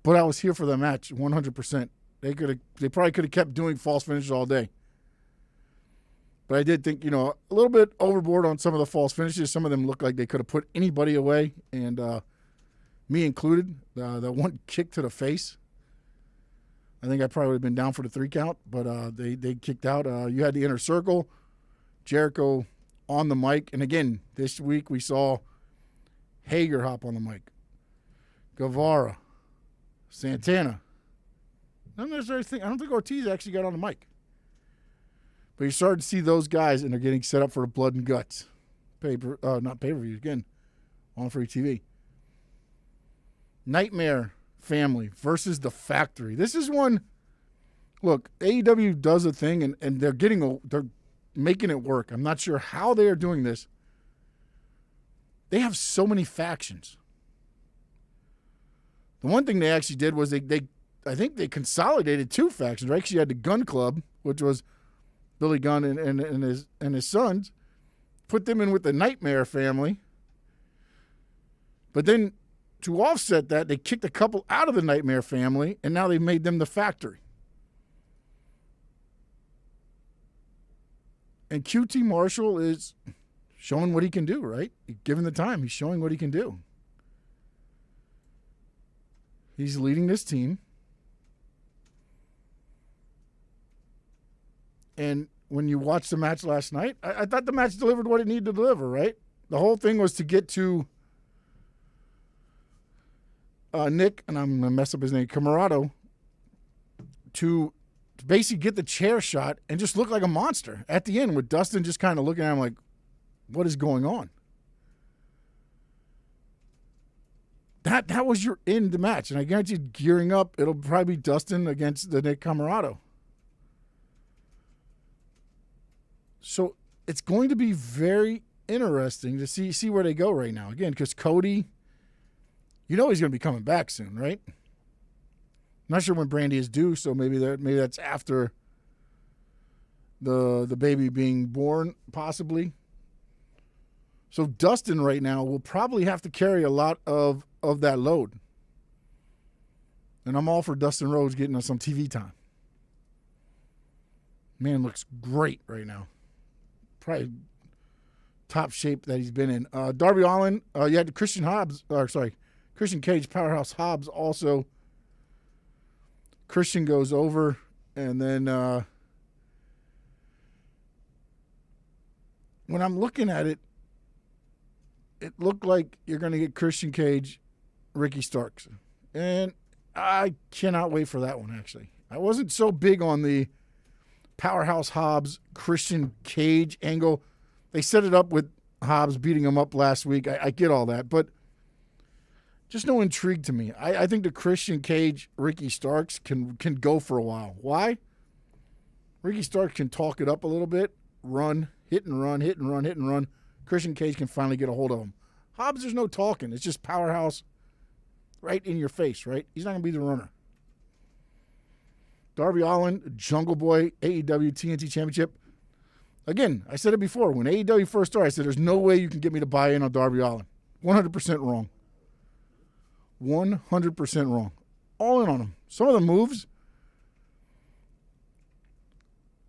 S6: but I was here for the match 100%. They probably could have kept doing false finishes all day, but I did think a little bit overboard on some of the false finishes. Some of them looked like they could have put anybody away, and me included. The one kick to the face, I think I probably would have been down for the 3 count, but they kicked out. You had the Inner Circle. Jericho on the mic. And again, this week we saw Hager hop on the mic. Guevara. Santana. I don't think Ortiz actually got on the mic. But you started to see those guys, and they're getting set up for the blood and guts. Not pay-per-view. Again, on free TV. Nightmare Family versus The Factory. This is one. Look, AEW does a thing, and they're making it work. I'm not sure how they are doing this. They have so many factions. The one thing they actually did was I think they consolidated 2 factions, right? Because you had the Gun Club, which was Billy Gunn and his sons, put them in with the Nightmare Family. But then to offset that, they kicked a couple out of the Nightmare Family, and now they've made them the Factory. And QT Marshall is showing what he can do, right? Given the time, he's showing what he can do. He's leading this team. And when you watched the match last night, I thought the match delivered what it needed to deliver, right? The whole thing was to get to Nick, and I'm going to mess up his name, Camarado, to basically get the chair shot and just look like a monster at the end with Dustin just kind of looking at him like, what is going on? That was your end the match. And I guarantee gearing up, it'll probably be Dustin against the Nick Camarado. So it's going to be very interesting to see where they go right now. Again, because Cody, he's going to be coming back soon, right? Not sure when Brandy is due, so maybe that's after the baby being born, possibly. So Dustin right now will probably have to carry a lot of that load. And I'm all for Dustin Rhodes getting some TV time. Man looks great right now. Probably top shape that he's been in. Darby Allin, you had Christian Cage, Powerhouse Hobbs also. Christian goes over, and then when I'm looking at it, it looked like you're going to get Christian Cage, Ricky Starks. And I cannot wait for that one, actually. I wasn't so big on the Powerhouse Hobbs, Christian Cage angle. They set it up with Hobbs beating him up last week. I get all that, but just no intrigue to me. I think the Christian Cage, Ricky Starks can go for a while. Why? Ricky Starks can talk it up a little bit, run, hit and run, hit and run, hit and run. Christian Cage can finally get a hold of him. Hobbs, there's no talking. It's just Powerhouse right in your face, right? He's not going to be the runner. Darby Allin, Jungle Boy, AEW TNT Championship. Again, I said it before. When AEW first started, I said there's no way you can get me to buy in on Darby Allin. 100% wrong. 100% wrong. All in on him. Some of the moves,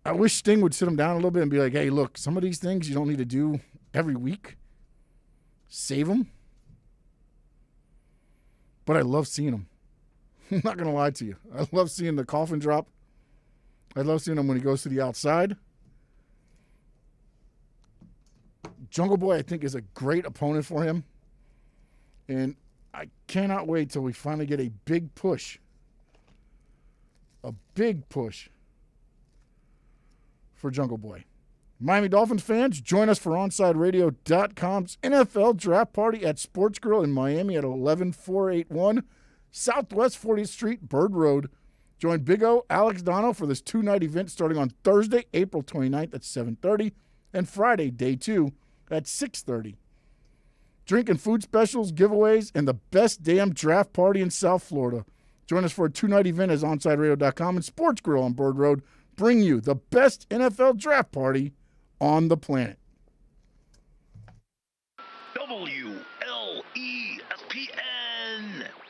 S6: I wish Sting would sit him down a little bit and be like, hey, look, some of these things you don't need to do every week. Save them. But I love seeing them. I'm not going to lie to you. I love seeing the coffin drop. I love seeing him when he goes to the outside. Jungle Boy, I think, is a great opponent for him. And I cannot wait till we finally get a big push. A big push for Jungle Boy. Miami Dolphins fans, join us for OnSideRadio.com's NFL Draft Party at Sports Grill in Miami at 11481 Southwest 40th Street, Bird Road. Join Big O, Alex Donno for this 2-night event starting on Thursday, April 29th at 7:30 and Friday, day 2 at 6:30. Drink and food specials, giveaways, and the best damn draft party in South Florida. Join us for a 2-night event as OnSideRadio.com and Sports Grill on Bird Road bring you the best NFL draft party on the planet.
S4: WLESPN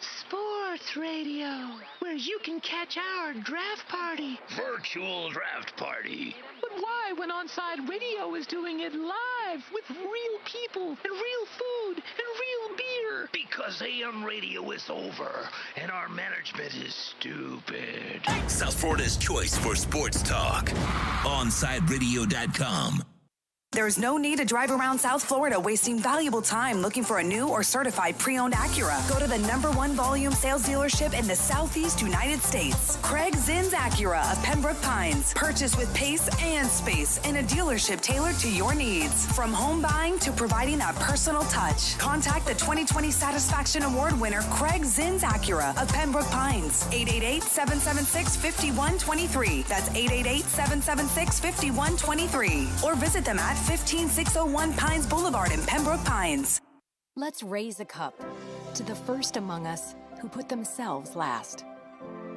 S5: Sports Radio, where you can catch our draft party.
S4: Virtual draft party.
S5: But why when Onside Radio is doing it live with real people and real food and real beer?
S4: Because AM radio is over and our management is stupid.
S7: South Florida's choice for sports talk. OnSideRadio.com.
S14: There's no need to drive around South Florida wasting valuable time looking for a new or certified pre-owned Acura. Go to the #1 volume sales dealership in the Southeast United States. Craig Zinn's Acura of Pembroke Pines. Purchase with pace and space in a dealership tailored to your needs. From home buying to providing that personal touch. Contact the 2020 Satisfaction Award winner Craig Zinn's Acura of Pembroke Pines. 888-776-5123. That's 888-776-5123. Or visit them at 15601 Pines Boulevard in Pembroke Pines.
S21: Let's raise a cup to the first among us who put themselves last.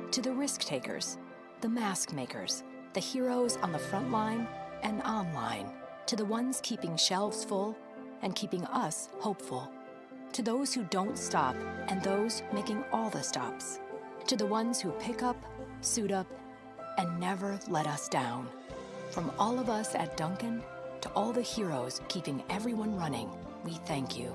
S21: To the risk takers, the mask makers, the heroes on the front line and online. To the ones keeping shelves full and keeping us hopeful. To those who don't stop and those making all the stops. To the ones who pick up, suit up, and never let us down. From all of us at Dunkin' to all the heroes keeping everyone running, we thank you.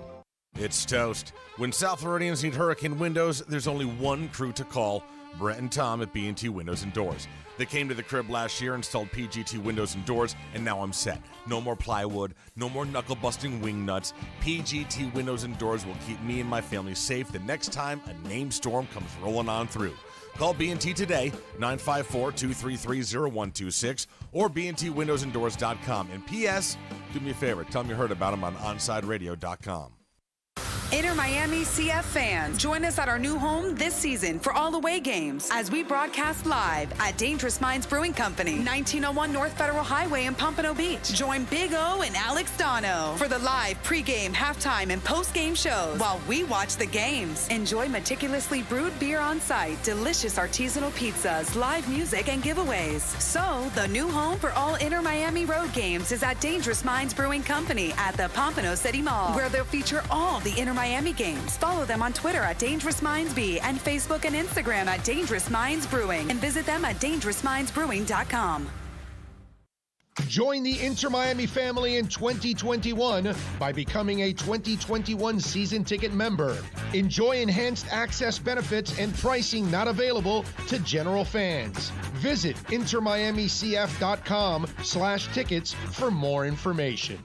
S13: It's toast. When South Floridians need hurricane windows, there's only one crew to call, Brett and Tom at B&T Windows and Doors. They came to the crib last year, installed PGT windows and doors, and now I'm set. No more plywood, no more knuckle-busting wing nuts. PGT windows and doors will keep me and my family safe the next time a named storm comes rolling on through. Call B&T today, 954-233-0126, or bntwindowsanddoors.com. And P.S., do me a favor, tell them you heard about them on OnSideRadio.com.
S14: Inter Miami CF fans, join us at our new home this season for all away games as we broadcast live at Dangerous Minds Brewing Company, 1901 North Federal Highway in Pompano Beach. Join Big O and Alex Donno for the live pregame, halftime, and postgame shows while we watch the games. Enjoy meticulously brewed beer on site, delicious artisanal pizzas, live music, and giveaways. So, the new home for all Inter Miami road games is at Dangerous Minds Brewing Company at the Pompano City Mall, where they'll feature all the Inter Miami games. Follow them on Twitter at Dangerous Minds B and Facebook and Instagram at Dangerous Minds Brewing, and visit them at dangerousmindsbrewing.com.
S3: Join the Inter Miami family in 2021 by becoming a 2021 season ticket member. Enjoy enhanced access benefits and pricing not available to general fans. Visit intermiamicf.com/tickets for more information.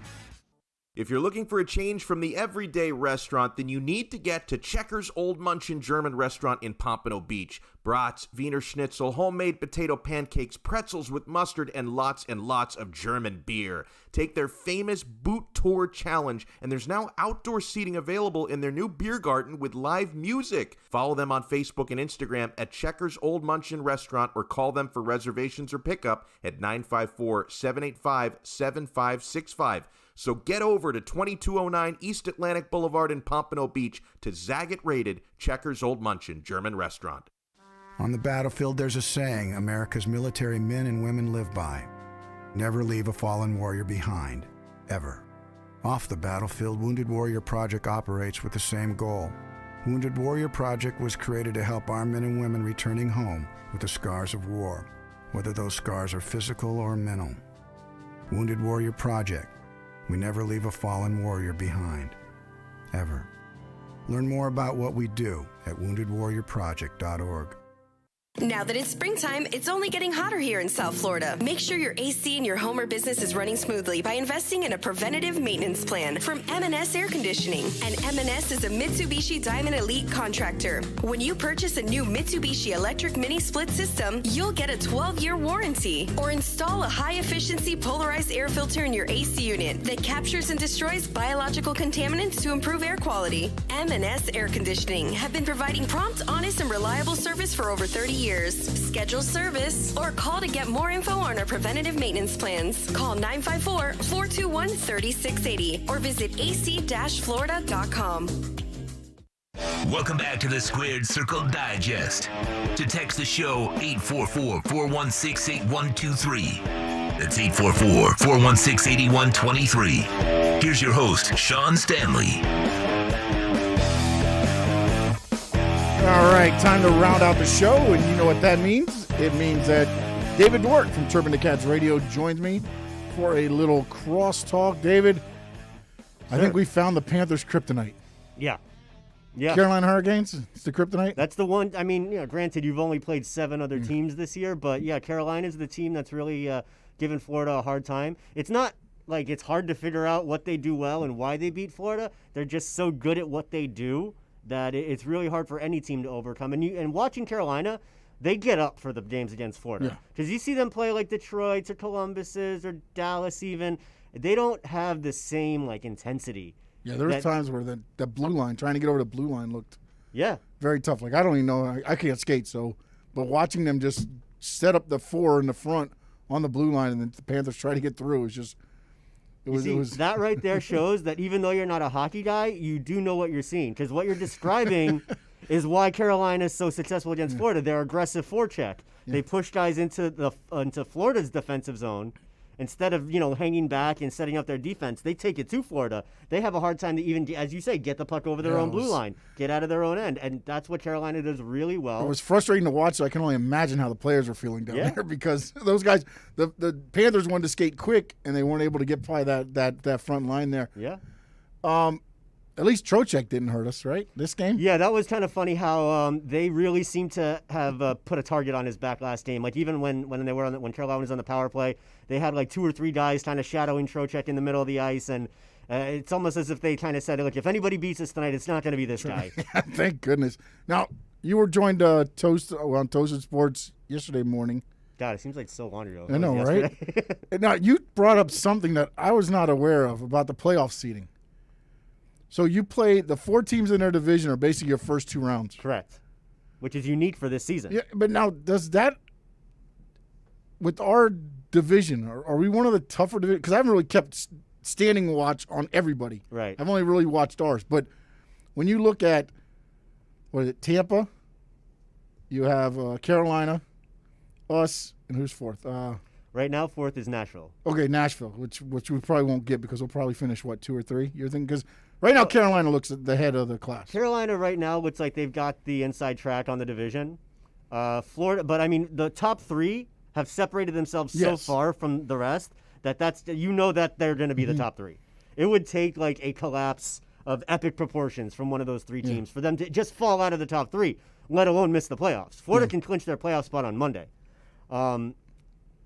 S9: If you're looking for a change from the everyday restaurant, then you need to get to Checkers Old Munchin German Restaurant in Pompano Beach. Brats, Wiener Schnitzel, homemade potato pancakes, pretzels with mustard, and lots of German beer. Take their famous Boot Tour Challenge, and there's now outdoor seating available in their new beer garden with live music. Follow them on Facebook and Instagram at Checkers Old Munchin Restaurant, or call them for reservations or pickup at 954-785-7565. So get over to 2209 East Atlantic Boulevard in Pompano Beach to Zagat-rated Checkers Old Munchin German Restaurant.
S22: On the battlefield, there's a saying America's military men and women live by. Never leave a fallen warrior behind, ever. Off the battlefield, Wounded Warrior Project operates with the same goal. Wounded Warrior Project was created to help our men and women returning home with the scars of war, whether those scars are physical or mental. Wounded Warrior Project. We never leave a fallen warrior behind, ever. Learn more about what we do at woundedwarriorproject.org.
S8: Now that it's springtime, it's only getting hotter here in South Florida. Make sure your AC in your home or business is running smoothly by investing in a preventative maintenance plan from M&S Air Conditioning. And M&S is a Mitsubishi Diamond Elite contractor. When you purchase a new Mitsubishi electric mini split system, you'll get a 12-year warranty. Or install a high-efficiency polarized air filter in your AC unit that captures and destroys biological contaminants to improve air quality. M&S Air Conditioning have been providing prompt, honest, and reliable service for over 30 years. Schedule service or call to get more info on our preventative maintenance plans. Call 954-421-3680 or visit ac-florida.com.
S7: Welcome back to the Squared Circle Digest. To text the show, 844-416-8123. That's 844-416-8123. Here's your host, Sean Stanley.
S6: All right, time to round out the show, and you know what that means. It means that David Dwork from Turpin to Cats Radio joins me for a little crosstalk. David, I think we found the Panthers' kryptonite.
S23: Yeah.
S6: Carolina Hurricanes, it's the kryptonite?
S23: That's the one. I mean, granted, you've only played 7 other teams this year, but yeah, Carolina's the team that's really giving Florida a hard time. It's not like it's hard to figure out what they do well and why they beat Florida. They're just so good at what they do that it's really hard for any team to overcome. And watching Carolina, they get up for the games against Florida. Because you see them play like Detroit's or Columbus's or Dallas even. They don't have the same like intensity.
S6: Yeah, there's times where the blue line, trying to get over the blue line looked very tough. Like, I don't even know. I can't skate, but watching them just set up the 4 in the front on the blue line and then the Panthers try to get through, it was
S23: that right there shows that even though you're not a hockey guy, you do know what you're seeing. Because what you're describing is why Carolina is so successful against Florida. Their aggressive forecheck. They push guys into Florida's defensive zone. Instead of, hanging back and setting up their defense, they take it to Florida. They have a hard time to even, as you say, get the puck over their own blue line, get out of their own end. And that's what Carolina does really well.
S6: It was frustrating to watch, so I can only imagine how the players were feeling down there because those guys, the Panthers wanted to skate quick, and they weren't able to get by that front line there.
S23: Yeah.
S6: At least Trocheck didn't hurt us, right? This game?
S23: Yeah, that was kind of funny how they really seemed to have put a target on his back last game. Like even when Carolina was on the power play, they had like 2 or 3 guys kind of shadowing Trocheck in the middle of the ice, and it's almost as if they kind of said, "Look, if anybody beats us tonight, it's not going to be this guy."
S6: Thank goodness. Now you were joined on Toasted Sports yesterday morning.
S23: God, it seems like so long ago.
S6: I know, right? Now you brought up something that I was not aware of about the playoff seeding. So you play the 4 teams in their division are basically your first 2 rounds.
S23: Correct. Which is unique for this season.
S6: Yeah, but now does that, with our division, are we one of the tougher divisions? Because I haven't really kept standing watch on everybody.
S23: Right.
S6: I've only really watched ours. But when you look at, Tampa, you have Carolina, us, and who's 4th?
S23: Right now, 4th is Nashville.
S6: Okay, Nashville, which we probably won't get because we'll probably finish, 2 or 3? You're thinking? Because right now, Carolina looks at the head of the class.
S23: Carolina right now looks like they've got the inside track on the division. Florida, but I mean, the top 3 have separated themselves so far from the rest that that they're going to be the top 3. It would take like a collapse of epic proportions from one of those 3 teams for them to just fall out of the top 3, let alone miss the playoffs. Florida can clinch their playoff spot on Monday.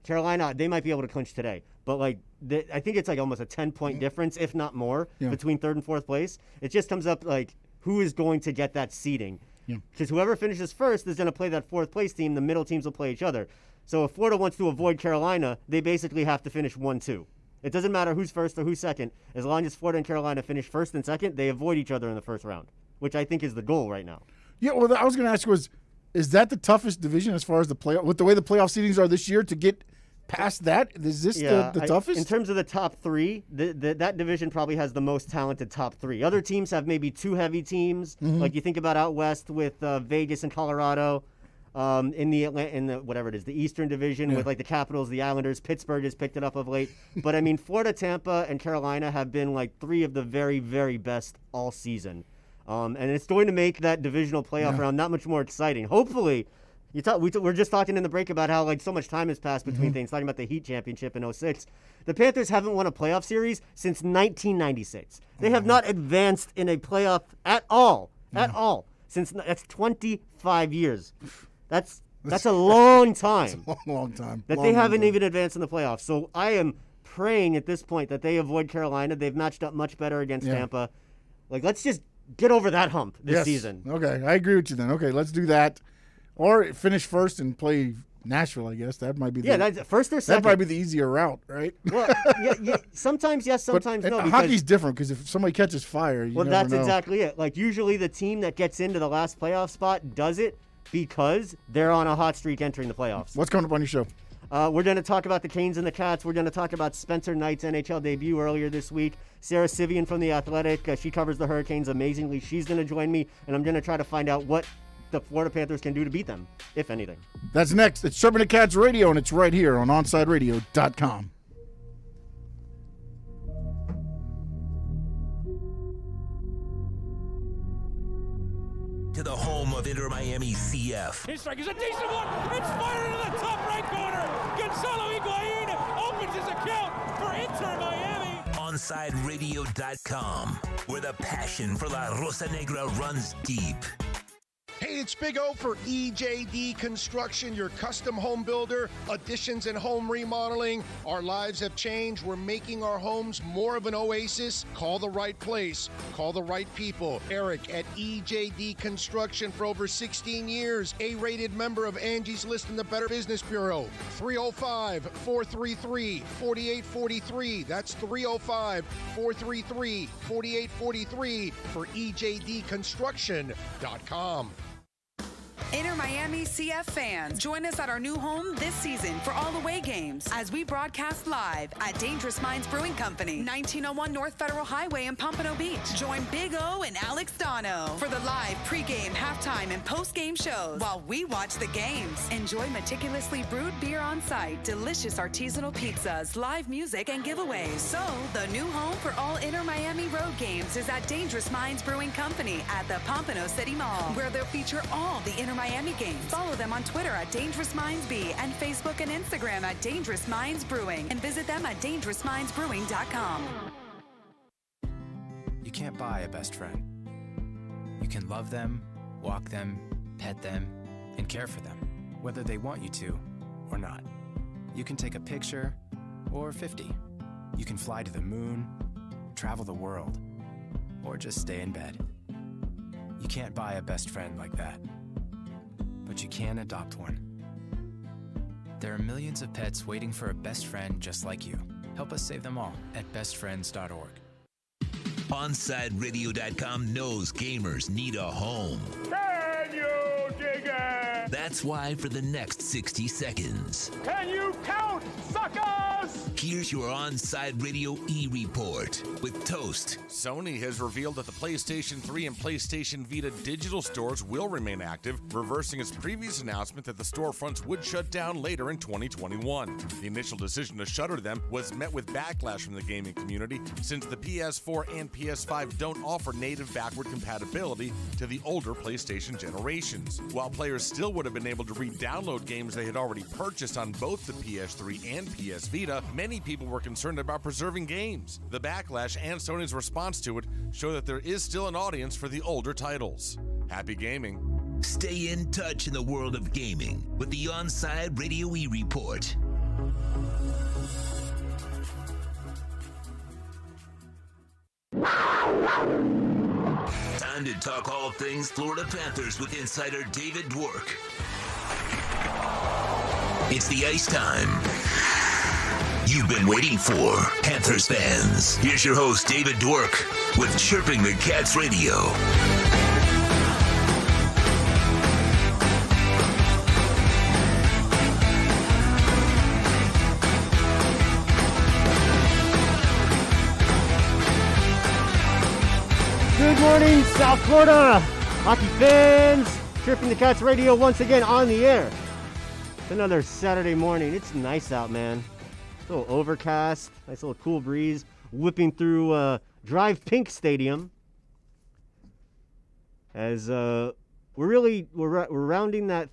S23: Carolina, they might be able to clinch today. But, I think it's like almost a 10-point difference, if not more, between 3rd and 4th place. It just comes up like who is going to get that seeding. Because whoever finishes first is going to play that 4th place team. The middle teams will play each other. So if Florida wants to avoid Carolina, they basically have to finish 1-2. It doesn't matter who's first or who's second. As long as Florida and Carolina finish first and second, they avoid each other in the first round, which I think is the goal right now.
S6: Yeah, well, I was going to ask is that the toughest division as far as the playoff, with the way the playoff seedings are this year to get past that? Is this the toughest?
S23: In terms of the top 3, that division probably has the most talented top 3. Other teams have maybe 2 heavy teams. Like you think about out west with Vegas and Colorado. In the whatever it is, the Eastern Division with like the Capitals, the Islanders. Pittsburgh has picked it up of late. But I mean, Florida, Tampa, and Carolina have been like 3 of the very, very best all season. And it's going to make that divisional playoff round that much more exciting. Hopefully, we're just talking in the break about how like so much time has passed between things, talking about the Heat championship in 2006. The Panthers haven't won a playoff series since 1996. They have not advanced in a playoff at all. Since that's 25 years. That's a long time.
S6: That's a long time.
S23: That they haven't even advanced in the playoffs. So I am praying at this point that they avoid Carolina. They've matched up much better against Tampa. Like, let's just get over that hump this season.
S6: Okay, I agree with you then. Okay, let's do that. Or finish first and play Nashville, I guess. That might be
S23: that's first or second.
S6: That might be the easier route, right?
S23: Well, sometimes yes, sometimes no.
S6: Hockey's different because if somebody catches fire, you never know.
S23: Exactly it. Like, usually the team that gets into the last playoff spot does it because they're on a hot streak entering the playoffs.
S6: What's coming up on your show?
S23: We're going to talk about the Canes and the Cats. We're going to talk about Spencer Knight's NHL debut earlier this week. Sarah Sivian from The Athletic, she covers the Hurricanes amazingly. She's going to join me, and I'm going to try to find out what the Florida Panthers can do to beat them, if anything.
S6: That's next. It's Chirping the Cats Radio, and it's right here on OnSideRadio.com.
S7: To the home of Inter Miami CF.
S1: His strike is a decent one. It's fired into the top right corner. Gonzalo Higuain opens his account for Inter Miami.
S7: OnSideRadio.com, where the passion for La Rosa Negra runs deep.
S3: Hey, It's Big O for EJD Construction, your custom home builder, additions and home remodeling. Our lives have changed. We're making our homes more of an oasis. Call the right place. Call the right people. Eric at EJD Construction for over 16 years. A-rated member of Angie's List in the Better Business Bureau. 305-433-4843. That's 305-433-4843 for EJDConstruction.com.
S14: Inter Miami CF fans, join us at our new home this season for all away games as we broadcast live at Dangerous Minds Brewing Company, 1901 North Federal Highway in Pompano Beach. Join Big O and Alex Donno for the live pregame, halftime, and postgame shows while we watch the games. Enjoy meticulously brewed beer on site, delicious artisanal pizzas, live music, and giveaways. So, the new home for all Inter Miami road games is at Dangerous Minds Brewing Company at the Pompano City Mall, where they'll feature all the Inter Miami games. Follow them on Twitter at Dangerous Minds B and Facebook and Instagram at Dangerous Minds Brewing, and visit them at dangerousmindsbrewing.com.
S2: You can't buy a best friend. You can love them, walk them, pet them, and care for them, whether they want you to or not. You can take a picture or 50. You can fly to the moon, travel the world, or just stay in bed. You can't buy a best friend like that, but you can adopt one. There are millions of pets waiting for a best friend just like you. Help us save them all at bestfriends.org.
S7: OnSideRadio.com knows gamers need a home.
S1: Can you dig it?
S7: That's why for the next 60 seconds,
S1: Can you count, suckers?
S7: here's your On-Side Radio E-Report with Toast.
S13: Sony has revealed that the PlayStation 3 and PlayStation Vita digital stores will remain active, reversing its previous announcement that the storefronts would shut down later in 2021. The initial decision to shutter them was met with backlash from the gaming community, since the PS4 and PS5 don't offer native backward compatibility to the older PlayStation generations. While players still would have been able to re-download games they had already purchased on both the PS3 and PS Vita, many people were concerned about preserving games. The backlash and Sony's response to it show that there is still an audience for the older titles. Happy gaming.
S7: Stay in touch in the world of gaming with the On-Side Radio E-Report. Time to talk all things Florida Panthers with insider David Dwork. It's the ice time you've been waiting for, Panthers fans. Here's your host, David Dwork, with Chirping the Cats Radio.
S23: Good morning, South Florida hockey fans. Chirping the Cats Radio once again on the air. It's another Saturday morning. It's nice out, man. It's a little overcast, nice little cool breeze whipping through Drive Pink Stadium. As we're rounding that